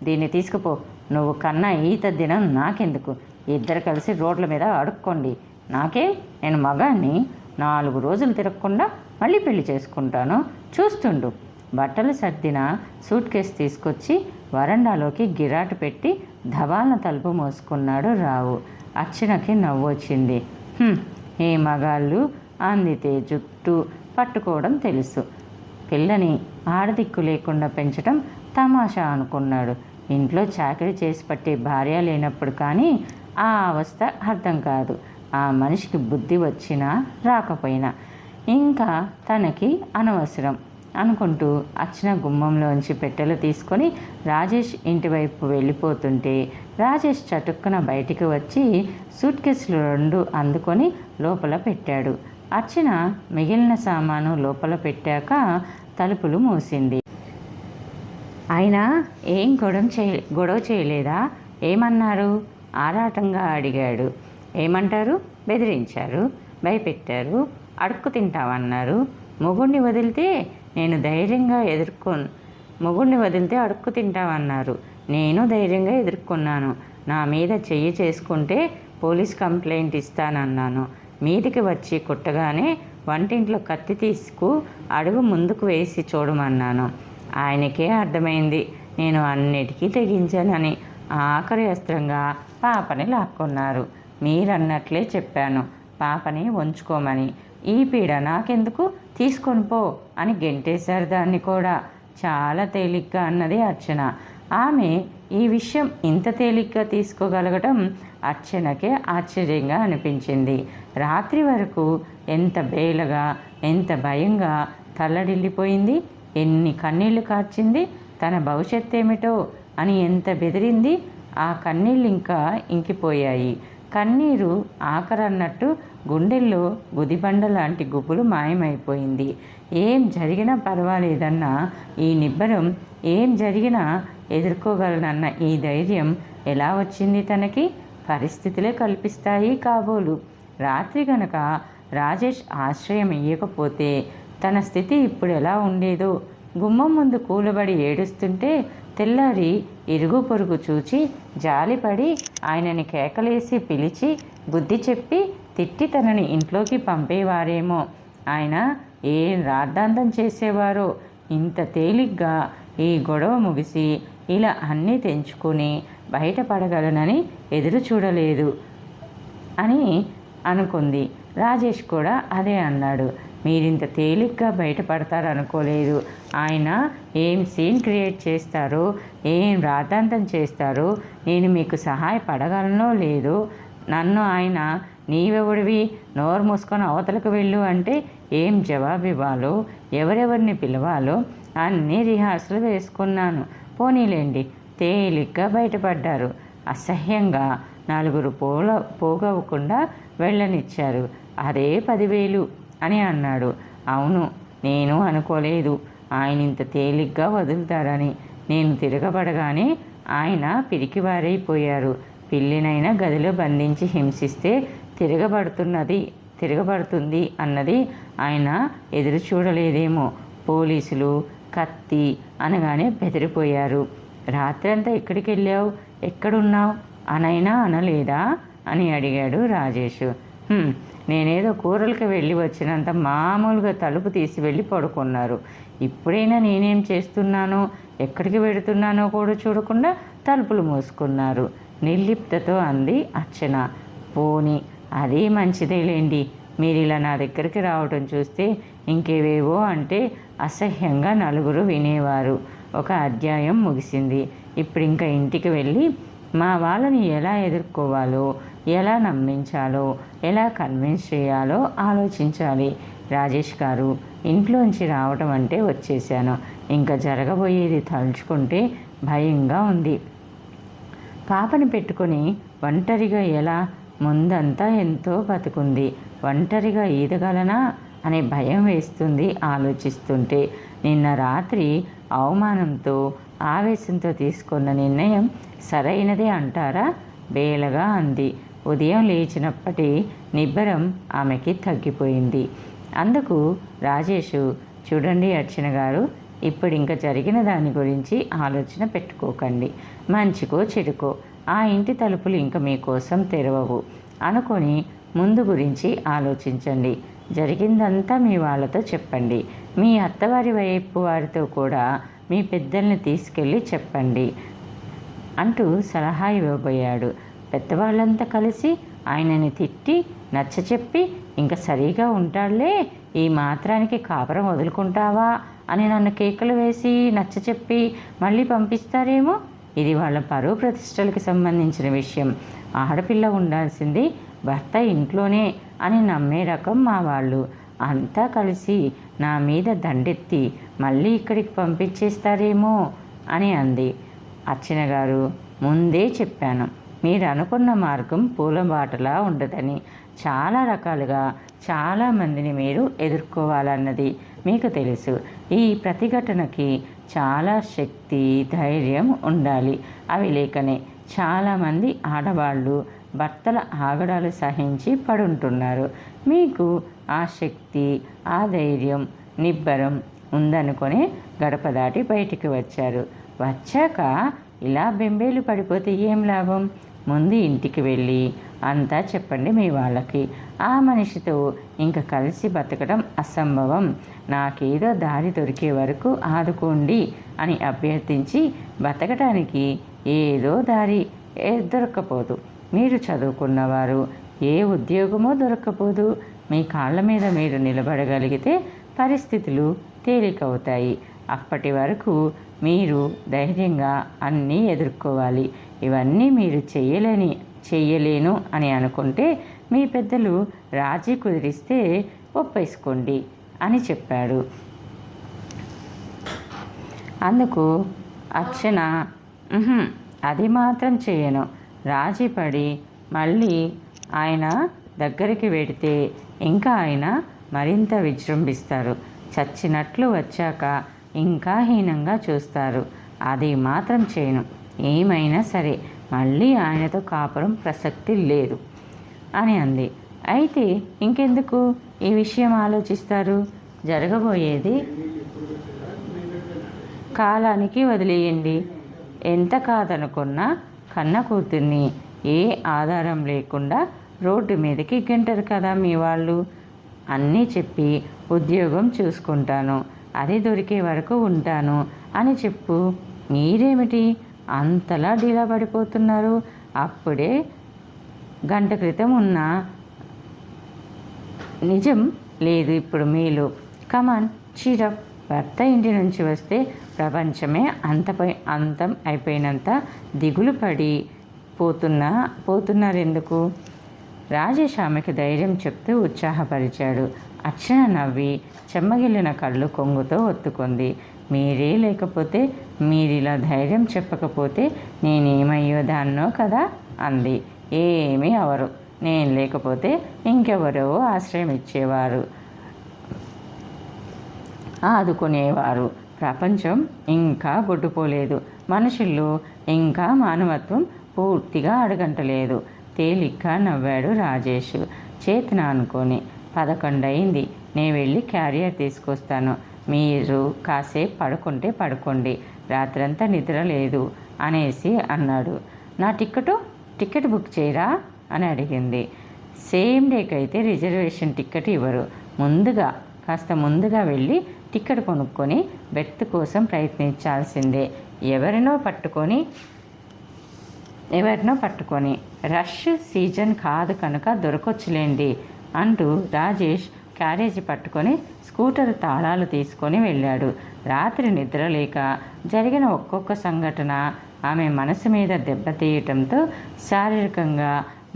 దీన్ని తీసుకుపో. నువ్వు కన్నా ఈ తద్దినం నాకెందుకు? ఇద్దరు కలిసి రోడ్ల మీద అడుక్కోండి. నాకే, నేను మగాణ్ణి. 4 రోజులు తిరగకుండా మళ్ళీ పెళ్లి చేసుకుంటాను. చూస్తుండు." బట్టలు సర్దిన సూట్ కేసు తీసుకొచ్చి వరండాలోకి గిరాటు పెట్టి ధబాలన తలుపు మోసుకున్నాడు రావు. అర్చనకి నవ్వొచ్చింది. "ఏ మగాళ్ళు అందితే జుట్టు పట్టుకోవడం తెలుసు. పిల్లని ఆడదిక్కు లేకుండా పెంచడం తమాషా" అనుకున్నాడు. ఇంట్లో చాకరీ చేసి పట్టే భార్య లేనప్పుడు కానీ ఆ అవస్థ అర్థం కాదు. ఆ మనిషికి బుద్ధి వచ్చినా రాకపోయినా ఇంకా తనకి అనవసరం అనుకుంటూ అర్చన గుమ్మంలోంచి పెట్టెలు తీసుకొని రాజేష్ ఇంటి వైపు వెళ్ళిపోతుంటే, రాజేష్ చటుక్కున బయటికి వచ్చి సూట్ కేసులు 2 అందుకొని లోపల పెట్టాడు. అర్చన మిగిలిన సామాను లోపల పెట్టాక తలుపులు మూసింది. "అయినా ఏం గొడవ చేయలేదా? ఏమన్నారు?" ఆరాటంగా అడిగాడు. "ఏమంటారు? బెదిరించారు, భయపెట్టారు, అడుక్కు తింటామన్నారు. మొగుణ్ణి వదిలితే అడుక్కు తింటామన్నారు. నేను ధైర్యంగా ఎదుర్కొన్నాను. నా మీద చెయ్యి చేసుకుంటే పోలీస్ కంప్లైంట్ ఇస్తానన్నాను. మీదికి వచ్చి కుట్టగానే వంటింట్లో కత్తి తీసుకు అడుగు ముందుకు వేసి చూడమన్నాను. ఆయనకే అర్థమైంది నేను అన్నిటికీ తెగించానని. ఆఖరి అస్త్రంగా పాపని లాక్కున్నారు. మీరన్నట్లే చెప్పాను, పాపని ఉంచుకోమని. ఈ పీడ నాకెందుకు, తీసుకొని పో అని గెంటేశారు దాన్ని కూడా." చాలా తేలిగ్గా అన్నది అర్చన. ఆమె ఈ విషయం ఇంత తేలిగ్గా తీసుకోగలగటం అర్చనకే ఆశ్చర్యంగా అనిపించింది. రాత్రి వరకు ఎంత బేలగా, ఎంత భయంగా తల్లడిల్లిపోయింది. ఎన్ని కన్నీళ్లు కార్చింది. తన భవిష్యత్తు ఏమిటో అని ఎంత బెదిరింది. ఆ కన్నీళ్ళు ఇంకా ఇంకిపోయాయి. కన్నీరు ఆఖరన్నట్టు గుండెల్లో గుదిబండ లాంటి గుబులు మాయమైపోయింది. ఏం జరిగినా పర్వాలేదన్న ఈ నిబ్బరం, ఏం జరిగినా ఎదుర్కోగలనన్న ఈ ధైర్యం ఎలా వచ్చింది తనకి? పరిస్థితులే కల్పిస్తాయి కాబోలు. రాత్రి గనక రాజేష్ ఆశ్రయం ఇయ్యకపోతే తన స్థితి ఇప్పుడు ఎలా ఉండేదో. గుమ్మం ముందు కూలబడి ఏడుస్తుంటే తెల్లారి ఇరుగు పొరుగు చూచి జాలిపడి ఆయనని కేకలేసి పిలిచి బుద్ధి చెప్పి తిట్టి తనని ఇంట్లోకి పంపేవారేమో. ఆయన ఏం రాద్ధాంతం చేసేవారో. ఇంత తేలిగ్గా ఈ గొడవ ముగిసి ఇలా అన్నీ తెంచుకొని బయటపడగలనని ఎదురు చూడలేదు అని అనుకుంది. రాజేష్ కూడా అదే అన్నాడు. మీరింత తేలిగ్గా బయటపడతారనుకోలేదు. ఆయన ఏం సీన్ క్రియేట్ చేస్తారో, ఏం రాద్ధాంతం చేస్తారో నేను మీకు సహాయపడగలనో లేదో. నన్ను ఆయన నీవెవడివి, నోరు మూసుకొని అవతలకు వెళ్ళు అంటే ఏం జవాబు ఇవ్వాలో, ఎవరెవరిని పిలవాలో అన్నీ రిహార్సల్ వేసుకున్నాను. పోనీలేండి, తేలిగ్గా బయటపడ్డారు. అసహ్యంగా 4 పోగవకుండా వెళ్ళనిచ్చారు. అదే 10,000 అని అన్నాడు. అవును, నేను అనుకోలేదు ఆయన ఇంత తేలిగ్గా వదులుతారని. నేను తిరగబడగానే ఆయన పిరికివారైపోయారు. పిల్లినైనా గదిలో బంధించి హింసిస్తే తిరగబడుతుంది అన్నది ఆయన ఎదురు చూడలేదేమో. పోలీసులు కత్తి అనగానే బెదిరిపోయారు. రాత్రంతా ఎక్కడికి వెళ్ళావు, ఎక్కడున్నావు అనైనా అనలేదా అని అడిగాడు రాజేష్. నేనేదో కూరలకు వెళ్ళి వచ్చినంత మామూలుగా తలుపు తీసి వెళ్ళి పడుకున్నారు. ఇప్పుడైనా నేనేం చేస్తున్నానో, ఎక్కడికి వెడుతున్నానో కూడా చూడకుండా తలుపులు మూసుకున్నారు నిర్లిప్తతో అంది అర్చన. పోనీ అదే మంచిదేలేండి. మీరు ఇలా నా దగ్గరికి రావటం చూస్తే ఇంకేవేవో అంటే అసహ్యంగా నలుగురు వినేవారు. ఒక అధ్యాయం ముగిసింది. ఇప్పుడు ఇంకా ఇంటికి వెళ్ళి మా వాళ్ళని ఎలా ఎదుర్కోవాలో, ఎలా నమ్మించాలో, ఎలా కన్విన్స్ చేయాలో ఆలోచించాలి. రాజేష్ గారు, ఇంట్లోంచి రావటం అంటే వచ్చేసాను. ఇంకా జరగబోయేది తలుచుకుంటే భయంగా ఉంది. పాపని పెట్టుకొని ఒంటరిగా ఎలా? ముందంతా ఎంతో బతుకుంది. ఒంటరిగా ఈదగలనా అనే భయం వేస్తుంది ఆలోచిస్తుంటే. నిన్న రాత్రి అవమానంతో ఆవేశంతో తీసుకున్న నిర్ణయం సరైనదే అంటారా? బేలగా అంది. ఉదయం లేచినప్పటి నిబ్బరం ఆమెకి తగ్గిపోయింది. అందుకు రాజేషు, చూడండి అర్చన గారు, ఇప్పుడు ఇంకా జరిగిన దాని గురించి ఆలోచన పెట్టుకోకండి. మంచికో చెడుకో ఆ ఇంటి తలుపులు ఇంకా మీకోసం తెరవవు అనుకొని ముందు గురించి ఆలోచించండి. జరిగిందంతా మీ వాళ్ళతో చెప్పండి. మీ అత్తవారి వైపు వారితో కూడా మీ పెద్దల్ని తీసుకెళ్ళి చెప్పండి అంటూ సలహా ఇవ్వబోయాడు. పెద్దవాళ్ళంతా కలిసి ఆయనని తిట్టి నచ్చచెప్పి ఇంకా సరిగా ఉంటాడులే, ఈ మాత్రానికి కాపురం వదులుకుంటావా అని నన్ను కేకలు వేసి నచ్చచెప్పి మళ్ళీ పంపిస్తారేమో. ఇది వాళ్ళ పరువు ప్రతిష్టలకు సంబంధించిన విషయం. ఆడపిల్ల ఉండాల్సింది భర్త ఇంట్లోనే అని నమ్మే రకం మా వాళ్ళు. అంతా కలిసి నా మీద దండెత్తి మళ్ళీ ఇక్కడికి పంపించేస్తారేమో అని అంది. అర్చన గారు, ముందే చెప్పాను మీరు అనుకున్న మార్గం పూలబాటలా ఉండదని. చాలా రకాలుగా చాలామందిని మీరు ఎదుర్కోవాలన్నది మీకు తెలుసు. ఈ ప్రతిఘటనకి చాలా శక్తి, ధైర్యం ఉండాలి. అవి లేకనే చాలామంది ఆడవాళ్ళు భర్తల ఆగడాలు సహించి పడుంటున్నారు. మీకు ఆ శక్తి, ఆ ధైర్యం, నిబ్బరం ఉందనుకొని గడప దాటి బయటికి వచ్చారు. వచ్చాక ఇలా బెంబేలు పడిపోతే ఏం లాభం? ముందు ఇంటికి వెళ్ళి అంతా చెప్పండి మీ వాళ్ళకి. ఆ మనిషితో ఇంకా కలిసి బతకడం అసంభవం. నాకేదో దారి దొరికే వరకు ఆదుకోండి అని అభ్యర్థించి బతకటానికి ఏదో దారి దొరక్కపోదు. మీరు చదువుకున్నవారు, ఏ ఉద్యోగమో దొరక్కపోదు. మీ కాళ్ళ మీద మీరు నిలబడగలిగితే పరిస్థితులు తేలికవుతాయి. అప్పటి వరకు మీరు ధైర్యంగా అన్నీ ఎదుర్కోవాలి. ఇవన్నీ మీరు చెయ్యలేను అని అనుకుంటే మీ పెద్దలు రాజీ కుదిరిస్తే ఒప్పేసుకోండి అని చెప్పాడు. అందుకు అర్చన, అది మాత్రం చేయను. రాజీ పడి మళ్ళీ ఆయన దగ్గరికి వెడితే ఇంకా ఆయన మరింత విజృంభిస్తారు. చచ్చినట్లు వచ్చాక ఇంకా హీనంగా చూస్తారు. అది మాత్రం చేయను. ఏమైనా సరే మళ్ళీ ఆయనతో కాపురం ప్రసక్తి లేదు అని అంది. అయితే ఇంకెందుకు ఈ విషయం ఆలోచిస్తారు? జరగబోయేది కాలానికి వదిలేయండి. ఎంత కాదనుకున్నా కన్న కూతుర్ని ఏ ఆధారం లేకుండా రోడ్డు మీదకి గెంటరు కదా మీ వాళ్ళు. అన్నీ చెప్పి ఉద్యోగం చూసుకుంటాను, అది దొరికే వరకు ఉంటాను అని చెప్పు. మీరేమిటి అంతలా డీలా పడిపోతున్నారు? అప్పుడే గంట క్రితం ఉన్న నిజం లేదు ఇప్పుడు మీలో. కమాన్ చీరప్. భర్త ఇంటి నుంచి వస్తే ప్రపంచమే అంతం అయిపోయినంత దిగులు పడి పోతున్నారెందుకు? రాజేష్ ఆమెకి ధైర్యం చెప్తూ ఉత్సాహపరిచాడు. అర్చన నవ్వి చెమ్మగిల్లిన కళ్ళు కొంగుతో ఒత్తుకుంది. మీరే లేకపోతే, మీరిలా ధైర్యం చెప్పకపోతే నేనేమయ్యేదాన్నో కదా అంది. ఏమీ అవరు. నేను లేకపోతే ఇంకెవరో ఆశ్రయం ఇచ్చేవారు, ఆదుకునేవారు. ప్రపంచం ఇంకా గొడ్డుపోలేదు. మనుషుల్లో ఇంకా మానవత్వం పూర్తిగా అడగంటలేదు. తేలిగ్గా నవ్వాడు రాజేష్ చేతన అనుకొని. 11 అయింది. నేను వెళ్ళి క్యారియర్ తీసుకొస్తాను. మీరు కాసేపు పడుకుంటే పడుకోండి. రాత్రంతా నిద్ర లేదు అనేసి అన్నాడు. నా టికెట్ బుక్ చేయరా అని అడిగింది. సేమ్ డేకి అయితే రిజర్వేషన్ టికెట్ ఇవ్వరు. కాస్త ముందుగా వెళ్ళి టికెట్ కొనుక్కొని బెర్త్ కోసం ప్రయత్నించాల్సిందే. ఎవరినో పట్టుకొని రష్ సీజన్ కాదు కనుక దొరకొచ్చులేండి అంటూ రాజేష్ క్యారేజీ పట్టుకొని స్కూటర్ తాళాలు తీసుకొని వెళ్ళాడు. రాత్రి నిద్రలేక జరిగిన ఒక్కొక్క సంఘటన ఆమె మనసు మీద దెబ్బతీయటంతో శారీరకంగా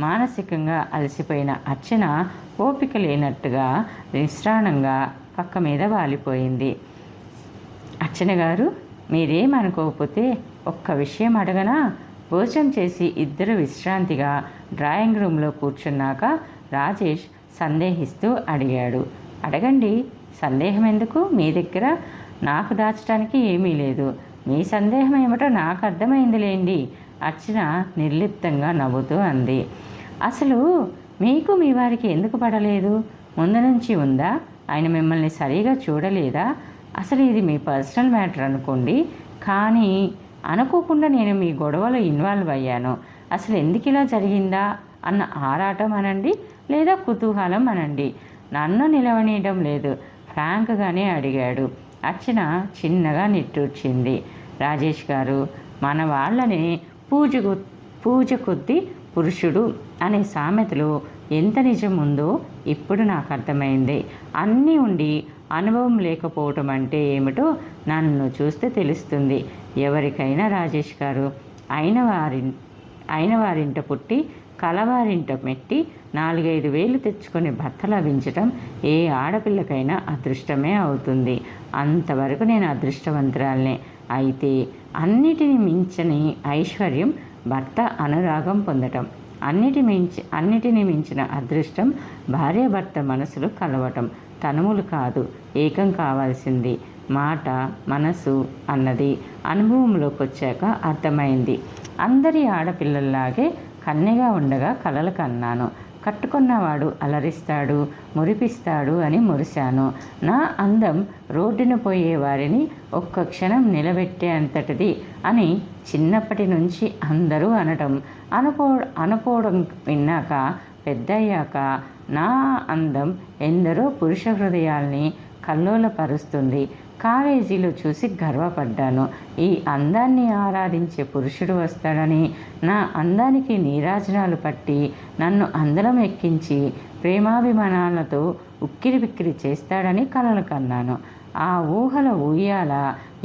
మానసికంగా అలసిపోయిన అర్చన ఓపిక లేనట్టుగా నిస్త్రాణంగా పక్క మీద వాలిపోయింది. అర్చన గారు, మీరేమనుకోకపోతే ఒక్క విషయం అడగనా? భోజనం చేసి ఇద్దరు విశ్రాంతిగా డ్రాయింగ్ రూమ్లో కూర్చున్నాక రాజేష్ సందేహిస్తూ అడిగాడు. అడగండి. సందేహం ఎందుకు? మీ దగ్గర నాకు దాచడానికి ఏమీ లేదు. మీ సందేహం ఏమిటో నాకు అర్థమైందిలేండి అర్చన నిర్లిప్తంగా నవ్వుతూ అంది. అసలు మీకు మీ వారికి ఎందుకు పడలేదు? ముందు నుంచి ఉందా? ఆయన మిమ్మల్ని సరిగా చూడలేదా? అసలు ఇది మీ పర్సనల్ మ్యాటర్ అనుకోండి, కానీ అనుకోకుండా నేను మీ గొడవలో ఇన్వాల్వ్ అయ్యాను. అసలు ఎందుకు ఇలా జరిగిందా అన్న ఆరాటం అనండి, లేదా కుతూహలం అనండి, నన్ను నిలవనీయడం లేదు. ఫ్రాంక్గానే అడిగాడు. అర్చన చిన్నగా నిట్టూర్చింది. రాజేష్ గారు, మన వాళ్ళని పూజ కొద్ది పురుషుడు అనే సామెతలో ఎంత నిజం ఉందో ఇప్పుడు నాకు అర్థమైంది. అన్నీ ఉండి అనుభవం లేకపోవటం అంటే ఏమిటో నన్ను చూస్తే తెలుస్తుంది. ఎవరికైనా రాజేష్ గారు, అయిన వారింట పుట్టి కలవారింట మెట్టి 4-5 వేలు తెచ్చుకొని భర్త లభించటం ఏ ఆడపిల్లకైనా అదృష్టమే అవుతుంది. అంతవరకు నేను అదృష్టవంతురాలనే. అయితే అన్నిటిని మించని ఐశ్వర్యం భర్త అనురాగం పొందటం. అన్నిటిని మించిన అదృష్టం భార్యాభర్త మనసులు కలవటం. తనువులు కాదు, ఏకం కావాల్సింది. మాట మనసు అన్నది అనుభవంలోకి వచ్చాక అర్థమైంది. అందరి ఆడపిల్లల్లాగే కన్నెగా ఉండగా కలలు కన్నాను. కట్టుకున్నవాడు అలరిస్తాడు, మురిపిస్తాడు అని మురిశాను. నా అందం రోడ్డున పోయే వారిని ఒక్క క్షణం నిలబెట్టే అంతటిది అని చిన్నప్పటి నుంచి అందరూ అనుకోవడం విన్నాక పెద్దయ్యాక నా అందం ఎందరో పురుష హృదయాల్ని కల్లోలపరుస్తుంది. కాలేజీలో చూసి గర్వపడ్డాను. ఈ అందాన్ని ఆరాధించే పురుషుడు వస్తాడని, నా అందానికి నీరాజనాలు పట్టి నన్ను అందరం ఎక్కించి ప్రేమాభిమానాలతో ఉక్కిరిబిక్కిరి చేస్తాడని కలలు కన్నాను. ఆ ఊహల ఊయాల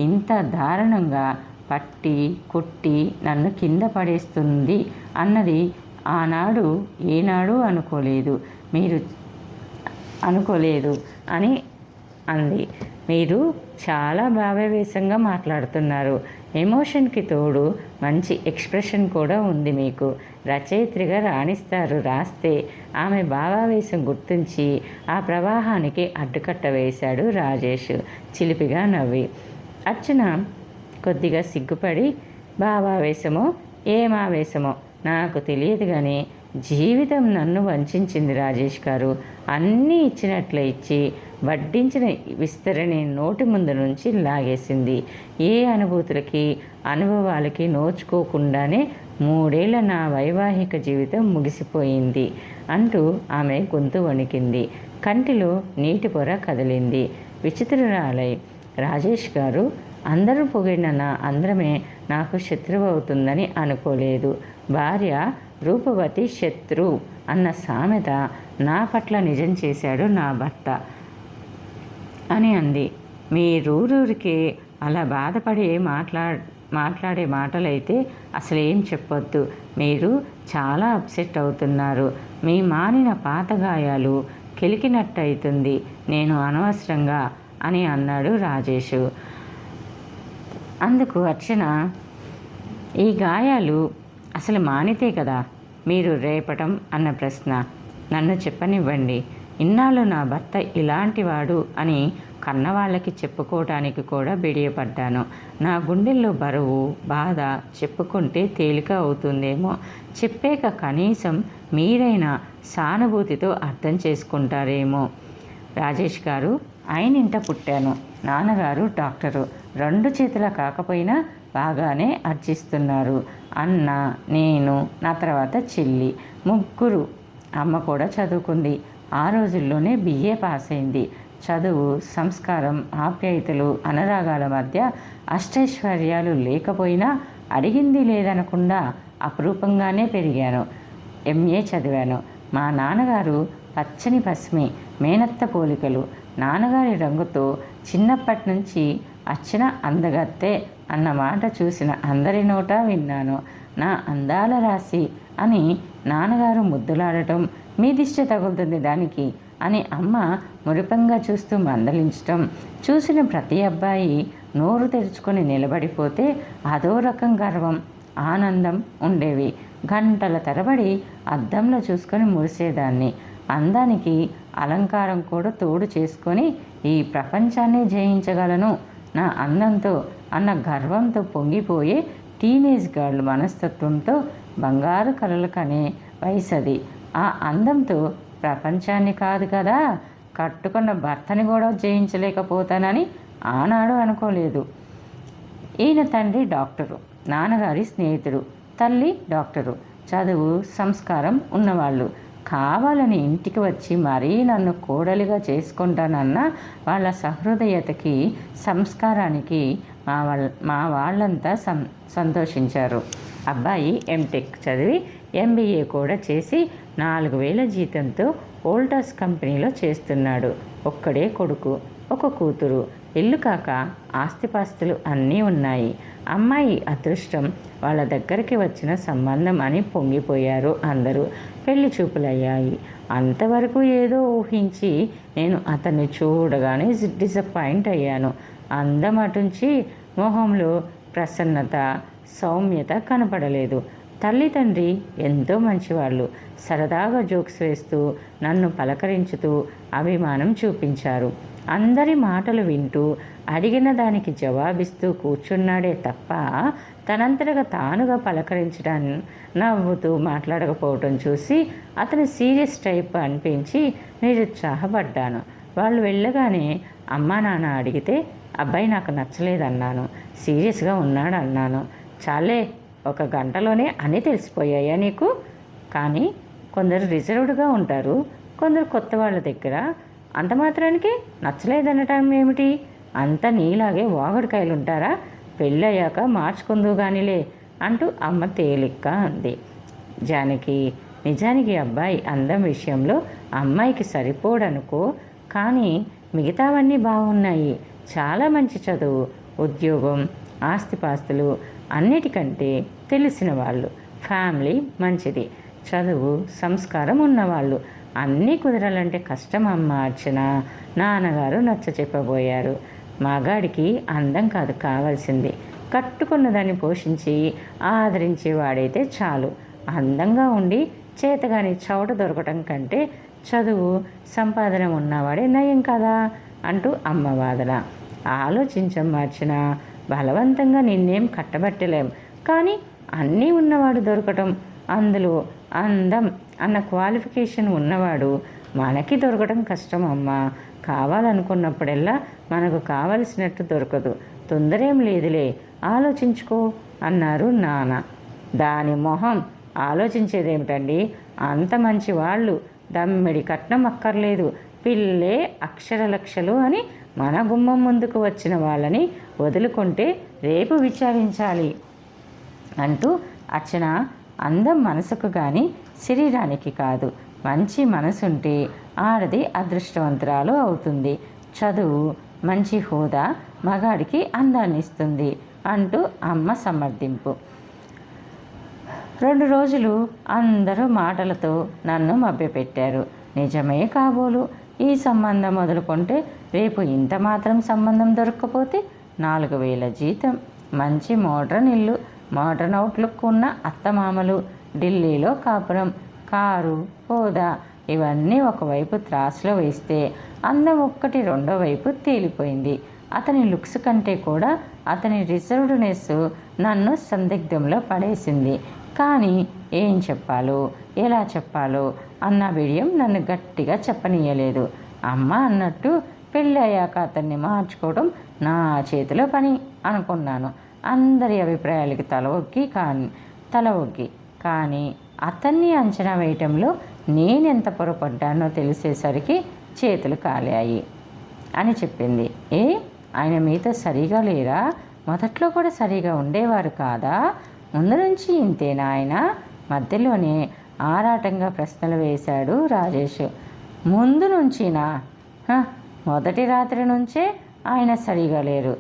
ఇంత దారుణంగా పట్టి కొట్టి నన్ను కింద పడేస్తుంది అన్నది ఏనాడు అనుకోలేదు అని అంది. మీరు చాలా భావావేశంగా మాట్లాడుతున్నారు. ఎమోషన్కి తోడు మంచి ఎక్స్ప్రెషన్ కూడా ఉంది మీకు. రచయిత్రిగా రాణిస్తారు రాస్తే. ఆమె భావావేశం గుర్తించి ఆ ప్రవాహానికి అడ్డుకట్ట వేశాడు రాజేష్ చిలిపిగా నవ్వి. అర్చన కొద్దిగా సిగ్గుపడి, భావావేశమో ఏమావేశమో నాకు తెలియదు కానీ జీవితం నన్ను వంచింది రాజేష్ గారు. అన్నీ ఇచ్చినట్లే ఇచ్చి వడ్డించిన విస్తరణి నోటి ముందు నుంచి లాగేసింది. ఏ అనుభూతులకి అనుభవాలకి నోచుకోకుండానే 3 ఏళ్ల నా వైవాహిక జీవితం ముగిసిపోయింది అంటూ ఆమె గొంతు వణికింది. కంటిలో నీటి పొర కదిలింది. విచిత్రురాలై, రాజేష్ గారు, అందరూ పొగిడిన నా అందరమే నాకు శత్రువు అవుతుందని అనుకోలేదు. భార్య రూపవతి శత్రు అన్న సామెత నా పట్ల నిజం చేశాడు నా భర్త అని అంది. మీరూరూరికే అలా బాధపడి మాట్లాడే మాటలైతే అసలేం చెప్పొద్దు. మీరు చాలా అప్సెట్ అవుతున్నారు. మీ మానిన పాత గాయాలు కెలికినట్టయితుంది నేను అనవసరంగా అని అన్నాడు రాజేషు. అందుకు అర్చన, ఈ గాయాలు అసలు మానితే కదా మీరు రేపటం అన్న ప్రశ్న. నన్ను చెప్పనివ్వండి. ఇన్నాళ్ళు నా భర్త ఇలాంటివాడు అని కన్నవాళ్ళకి చెప్పుకోవటానికి కూడా బిడియపడ్డాను. నా గుండెల్లో బరువు బాధ చెప్పుకుంటే తేలిక అవుతుందేమో. చెప్పాక కనీసం మీరైనా సానుభూతితో అర్థం చేసుకుంటారేమో. రాజేష్ గారు, ఆయనింట పుట్టాను. నాన్నగారు డాక్టరు. 2 చేతుల కాకపోయినా బాగానే అర్జిస్తున్నారు. అన్న, నేను, నా తర్వాత చెల్లి, 3. అమ్మ కూడా చదువుకుంది. ఆ రోజుల్లోనే BA పాస్ అయింది. చదువు, సంస్కారం, ఆప్యాయతలు, అనురాగాల మధ్య అష్టైశ్వర్యాలు లేకపోయినా అడిగింది లేదనకుండా అపురూపంగానే పెరిగాను. MA చదివాను. మా నాన్నగారు పచ్చని పసిమి, మేనత్త పోలికలు. నాన్నగారి రంగుతో చిన్నప్పటి నుంచి అర్చన అందగత్తే అన్న మాట చూసిన అందరి నోటా విన్నాను. నా అందాల రాశి అని నాన్నగారు ముద్దులాడటం, మీ దిష్టి తగులుతుంది దానికి అని అమ్మ మురిపంగా చూస్తూ మందలించటం చూసిన ప్రతి అబ్బాయి నోరు తెరుచుకొని నిలబడిపోతే అదో రకం గర్వం, ఆనందం ఉండేవి. గంటల తరబడి అద్దంలో చూసుకొని మురిసేదాన్ని. అందానికి అలంకారం కూడా తోడు చేసుకొని ఈ ప్రపంచాన్ని జయించగలను నా అందంతో అన్న గర్వంతో పొంగిపోయే టీనేజ్ గర్ల్ మనస్తత్వంతో బంగారు కలలు కనే వయసది. ఆ అందంతో ప్రపంచాన్ని కాదు కదా, కట్టుకున్న భర్తని కూడా జయించలేకపోతానని ఆనాడు అనుకోలేదు. ఈయన తండ్రి డాక్టరు, నాన్నగారి స్నేహితుడు, తల్లి డాక్టరు, చదువు సంస్కారం ఉన్నవాళ్ళు. కావాలని ఇంటికి వచ్చి మరీ నన్ను కోడలిగా చేసుకుంటానన్న వాళ్ళ సహృదయతకి, సంస్కారానికి మా వాళ్ళంతా సంతోషించారు. అబ్బాయి MTech చదివి MBA కూడా చేసి 4,000 జీతంతో వోల్టాస్ కంపెనీలో చేస్తున్నాడు. ఒక్కడే కొడుకు, ఒక కూతురు. ఇల్లు కాక ఆస్తిపాస్తులు అన్నీ ఉన్నాయి. అమ్మాయి అదృష్టం, వాళ్ళ దగ్గరికి వచ్చిన సంబంధం అని పొంగిపోయారు అందరూ. పెళ్లి చూపులయ్యాయి. అంతవరకు ఏదో ఊహించి నేను అతన్ని చూడగానే డిసప్పాయింట్ అయ్యాను. అందం అటుంచి మొహంలో ప్రసన్నత, సౌమ్యత కనపడలేదు. తల్లి తండ్రి ఎంతో మంచివాళ్ళు. సరదాగా జోక్స్ వేస్తూ నన్ను పలకరించుతూ అభిమానం చూపించారు. అందరి మాటలు వింటూ అడిగిన దానికి జవాబిస్తూ కూర్చున్నాడే తప్ప తనంతటగా తానుగా పలకరించడాన్ని, నవ్వుతూ మాట్లాడకపోవటం చూసి అతను సీరియస్ టైప్ అనిపించి నిరుత్సాహపడ్డాను. వాళ్ళు వెళ్ళగానే అమ్మా నాన్న అడిగితే అబ్బాయి నాకు నచ్చలేదన్నాను. సీరియస్గా ఉన్నాడు అన్నాను. చాలే, 1 గంటలోనే అన్నీ తెలిసిపోయాయా నీకు? కానీ కొందరు రిజర్వ్డ్గా ఉంటారు, కొందరు కొత్త వాళ్ళ దగ్గర. అంత మాత్రానికి నచ్చలేదనటం ఏమిటి? అంత నీలాగే వాగుడుకాయలు ఉంటారా? పెళ్ళయ్యాక మార్చుకుందు గానిలే అంటూ అమ్మ తేలిగ్గా అంది. జానకి, నిజానికి అబ్బాయి అందం విషయంలో అమ్మాయికి సరిపోడనుకో, కానీ మిగతావన్నీ బాగున్నాయి. చాలా మంచి చదువు, ఉద్యోగం, ఆస్తిపాస్తులు, అన్నిటికంటే తెలిసిన వాళ్ళు, ఫ్యామిలీ మంచిది, చదువు సంస్కారం ఉన్నవాళ్ళు. అన్నీ కుదరాలంటే కష్టం అమ్మ అర్చన. నాన్నగారు నచ్చ చెప్పబోయారు. మగాడికి అందం కాదు కావాల్సింది, కట్టుకున్న దాన్ని పోషించి ఆదరించేవాడైతే చాలు. అందంగా ఉండి చేతగాని చౌట దొరకటం కంటే చదువు సంపాదన ఉన్నవాడే నయం కదా అంటూ అమ్మ వాదన. ఆలోచించమ్మ అర్చన, బలవంతంగా నిన్నేం కట్టబట్టలేం, కానీ అన్నీ ఉన్నవాడు దొరకటం, అందులో అందం అన్న క్వాలిఫికేషన్ ఉన్నవాడు మనకి దొరకడం కష్టం అమ్మా. కావాలనుకున్నప్పుడల్లా మనకు కావలసినట్టు దొరకదు. తొందరేం లేదులే, ఆలోచించుకో అన్నారు నాన్న. దాని మొహం ఆలోచించేదేమిటండి? అంత మంచి వాళ్ళు, దమ్మిడి కట్నం అక్కర్లేదు, పిల్లే అక్షర లక్షలు అని మన గుమ్మం ముందుకు వచ్చిన వాళ్ళని వదులుకుంటే రేపు విచారించాలి అంటూ అర్చన అందం మనసుకు కానీ శరీరానికి కాదు. మంచి మనసుంటే ఆడది అదృష్టవంతురాలు అవుతుంది. చదువు, మంచి హోదా మగాడికి అందాన్ని ఇస్తుంది అంటూ అమ్మ సమర్థింపు. 2 రోజులు అందరూ మాటలతో నన్ను మభ్యపెట్టారు. నిజమే కాబోలు. ఈ సంబంధం మొదలుకొంటే రేపు ఇంత మాత్రం సంబంధం దొరక్కపోతే 4,000 జీతం, మంచి మోడ్రన్ ఇల్లు, మోడ్రన్ అవుట్లుక్ ఉన్న అత్తమామలు, ఢిల్లీలో కాపురం, కారు, హోదా ఇవన్నీ ఒకవైపు త్రాసులో వేస్తే అందం ఒక్కటి రెండో వైపు తేలిపోయింది. అతని లుక్స్ కంటే కూడా అతని రిజర్వ్డ్నెస్ నన్ను సందిగ్ధంలో పడేసింది. కానీ ఏం చెప్పాలో ఎలా చెప్పాలో అన్న బిడియం నన్ను గట్టిగా చెప్పనీయలేదు. అమ్మ అన్నట్టు పెళ్ళి అయ్యాక అతన్ని మార్చుకోవడం నా చేతిలో పని అనుకున్నాను. అందరి అభిప్రాయాలకి తల ఒగ్గి కానీ అతన్ని అంచనా వేయటంలో నేనెంత పొరపడ్డానో తెలిసేసరికి చేతులు కాలాయి అని చెప్పింది. ఆయన మీతో సరిగా లేరా? మొదట్లో కూడా సరిగా ఉండేవారు కాదా? ముందు నుంచి ఇంతేనా ఆయన? మధ్యలోనే ఆరాటంగా ప్రశ్నలు వేశాడు రాజేష్. ముందు నుంచినా? మొదటి రాత్రి నుంచే ఆయన సరిగా లేరు.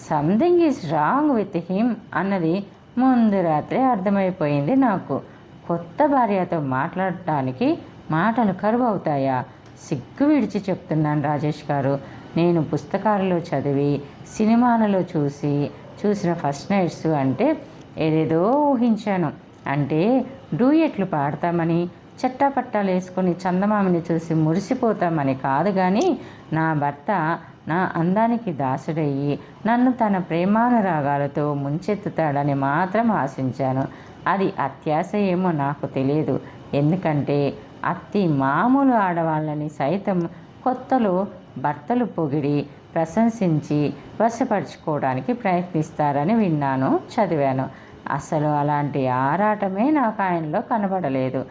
Something is wrong with him అన్నది ముందు రాత్రే అర్థమైపోయింది నాకు. కొత్త భార్యతో మాట్లాడటానికి మాటలు కరువు అవుతాయా? సిగ్గు విడిచి చెప్తున్నాను రాజేష్ గారు. నేను పుస్తకాలలో చదివి సినిమాలలో చూసిన ఫస్ట్ నైట్స్ అంటే ఏదేదో ఊహించాను. అంటే డూయెట్లు పాడతామని, చట్టాపట్టాలు వేసుకొని చందమామని చూసి మురిసిపోతామని కాదు. కానీ నా భర్త నా అందానికి దాసుడయ్యి నన్ను తన ప్రేమానురాగాలతో ముంచెత్తుతాడని మాత్రం ఆశించాను. అది అత్యాశ ఏమో నాకు తెలియదు. ఎందుకంటే అతి మామూలు ఆడవాళ్ళని సైతం కొత్తలో భర్తలు పొగిడి ప్రశంసించి వశపరుచుకోవడానికి ప్రయత్నిస్తారని విన్నాను, చదివాను. అసలు అలాంటి ఆరాటమే నాకు ఆయనలో కనబడలేదు.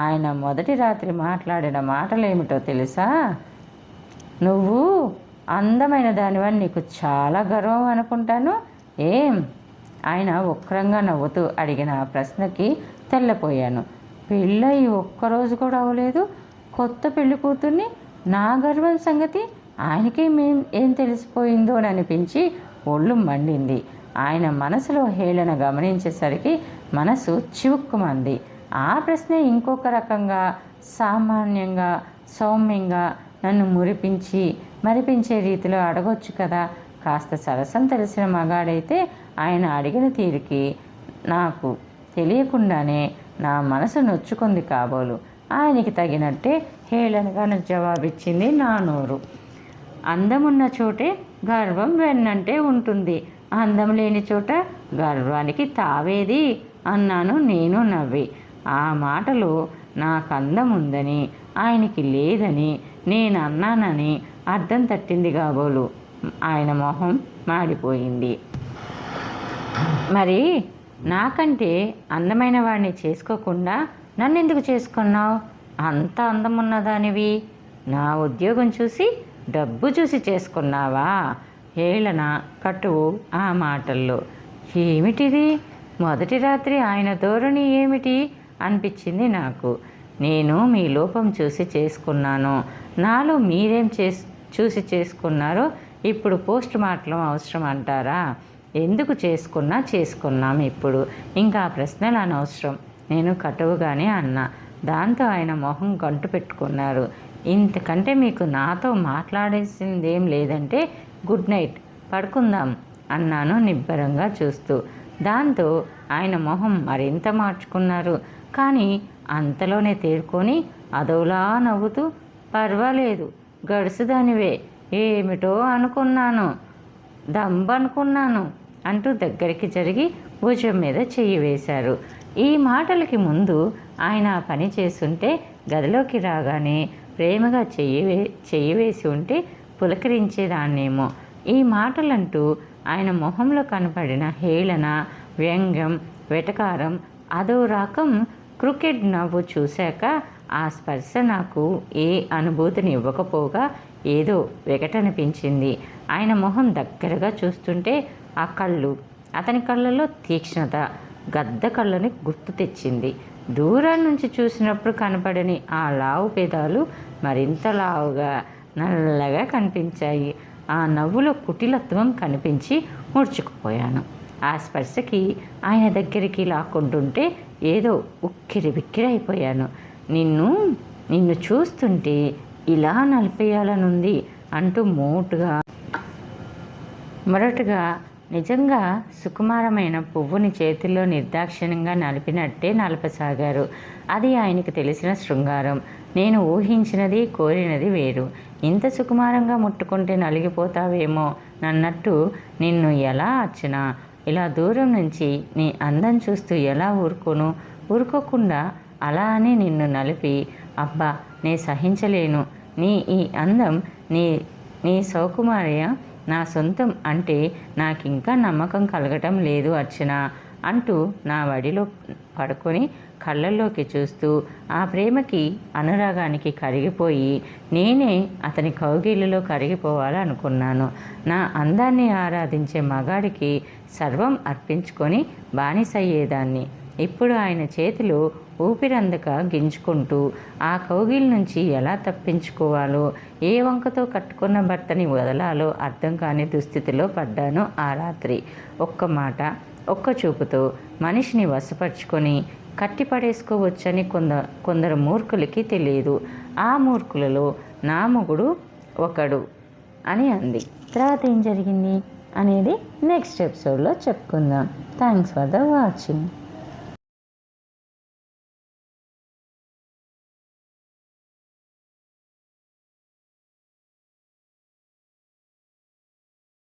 ఆయన మొదటి రాత్రి మాట్లాడిన మాటలేమిటో తెలుసా? నువ్వు అందమైన దానివని నీకు చాలా గర్వం అనుకుంటాను. ఏం? ఆయన వక్రంగా నవ్వుతూ అడిగిన ప్రశ్నకి తెల్లపోయాను. పెళ్ళయి ఒక్కరోజు కూడా అవ్వలేదు. కొత్త పెళ్లి కూతుర్ని నా గర్వం సంగతి ఏం తెలిసిపోయిందో అని అనిపించి ఒళ్ళు మండింది. ఆయన మనసులో హేళన గమనించేసరికి మనసు చివుక్కుమంది. ఆ ప్రశ్న ఇంకొక రకంగా సామాన్యంగా సౌమ్యంగా నన్ను మరిపించే రీతిలో అడగొచ్చు కదా. కాస్త సరసం తెలిసిన మగాడైతే ఆయన అడిగిన తీరుకి నాకు తెలియకుండానే నా మనసు నొచ్చుకుంది కాబోలు. ఆయనకి తగినట్టే హేళనగా జవాబిచ్చింది నా నోరు. అందమున్న చోటే గర్వం వెన్నంటే ఉంటుంది, అందం లేని చోట గర్వానికి తావేది అన్నాను నేను నవ్వి. ఆ మాటలో నాకు అందం ఉందని ఆయనకి లేదని నేను అన్నానని అర్థం తట్టింది కాబోలు. ఆయన మొహం మాడిపోయింది. మరి నాకంటే అందమైన వాడిని చేసుకోకుండా నన్నెందుకు చేసుకున్నావు? అంత అందం ఉన్నదానివి. నా ఉద్యోగం చూసి డబ్బు చూసి చేసుకున్నావా? హేళన కటువు ఆ మాటల్లో. ఏమిటిది? మొదటి రాత్రి ఆయన ధోరణి ఏమిటి అనిపించింది నాకు. నేను మీ లోపం చూసి చేసుకున్నాను. నాలో మీరేం చూసి చేసుకున్నారో ఇప్పుడు పోస్ట్ మార్టం అవసరం అంటారా? ఎందుకు చేసుకున్నాం ఇప్పుడు. ఇంకా ప్రశ్నలు అనవసరం నేను కటువుగానే అన్నా. దాంతో ఆయన మొహం గంటు పెట్టుకున్నారు. ఇంతకంటే మీకు నాతో మాట్లాడేసిందేం లేదంటే గుడ్ నైట్, పడుకుందాం అన్నాను నిబ్బరంగా చూస్తూ. దాంతో ఆయన మొహం మరింత మార్చుకున్నారు. కానీ అంతలోనే తేరుకొని అదోలా నవ్వుతూ, పర్వాలేదు గడుసుదానివే, ఏమిటో అనుకున్నాను, దంబనుకున్నాను అంటూ దగ్గరికి జరిగి భుజం మీద చెయ్యి వేశారు. ఈ మాటలకి ముందు ఆయన పని చేస్తుంటే గదిలోకి రాగానే ప్రేమగా చెయ్యి వేసి ఉంటే పులకరించేదాన్నేమో. ఈ మాటలంటూ ఆయన మొహంలో కనపడిన హేళన, వ్యంగ్యం, వెటకారం, అదో రకం క్రికెట్ నవ్వు చూశాక ఆ స్పర్శ నాకు ఏ అనుభూతిని ఇవ్వకపోగా ఏదో వెగటనిపించింది. ఆయన మొహం దగ్గరగా చూస్తుంటే ఆ కళ్ళు, అతని కళ్ళలో తీక్ష్ణత, గద్ద కళ్ళని గుర్తు తెచ్చింది. దూరం నుంచి చూసినప్పుడు కనపడని ఆ లావు పెదాలు మరింత లావుగా నల్లగా కనిపించాయి. ఆ నవ్వులో కుటిలత్వం కనిపించి ముడుచుకుపోయాను. ఆ స్పర్శకి ఆయన దగ్గరికి లాక్కుంటుంటే ఏదో ఉక్కిరి బిక్కిరైపోయాను. నిన్ను చూస్తుంటే ఇలా నలిపేయాలనుంది అంటూ మొరటుగా నిజంగా సుకుమారమైన పువ్వుని చేతుల్లో నిర్దాక్షిణ్యంగా నలిపినట్టే నలపసాగారు. అది ఆయనకు తెలిసిన శృంగారం. నేను ఊహించినది కోరినది వేరు. ఇంత సుకుమారంగా ముట్టుకుంటే నలిగిపోతావేమో నన్నట్టు నిన్ను ఎలా అర్చనా, ఇలా దూరం నుంచి నీ అందం చూస్తూ ఎలా ఊరుకోకుండా అలా అని నిన్ను నలిపి, అబ్బా నే సహించలేను, నీ ఈ అందం, నీ సౌకుమార్య నా సొంతం అంటే నాకింకా నమ్మకం కలగటం లేదు అర్చన అంటూ నా వడిలో పడుకొని కళ్ళల్లోకి చూస్తూ ఆ ప్రేమకి అనురాగానికి కరిగిపోయి నేనే అతని కౌగిలిలో కరిగిపోవాలనుకున్నాను. నా అందాన్ని ఆరాధించే మగాడికి సర్వం అర్పించుకొని బానిసయ్యేదాన్ని. ఇప్పుడు ఆయన చేతిలో ఊపిరందక గింజుకుంటూ ఆ కౌగిలి నుంచి ఎలా తప్పించుకోవాలో, ఏ వంకతో కట్టుకున్న భర్తని వదలాలో అర్థం కాని దుస్థితిలో పడ్డాను ఆ రాత్రి. ఒక్క మాట, ఒక్క చూపుతో మనిషిని వశపరుచుకొని కట్టిపడేసుకోవచ్చని కొందరు మూర్ఖులకి తెలియదు. ఆ మూర్ఖులలో నా మొగుడు ఒకడు అని అంది. తర్వాత ఏం జరిగింది అనేది నెక్స్ట్ ఎపిసోడ్లో చెప్పుకుందాం. Thanks for the watching.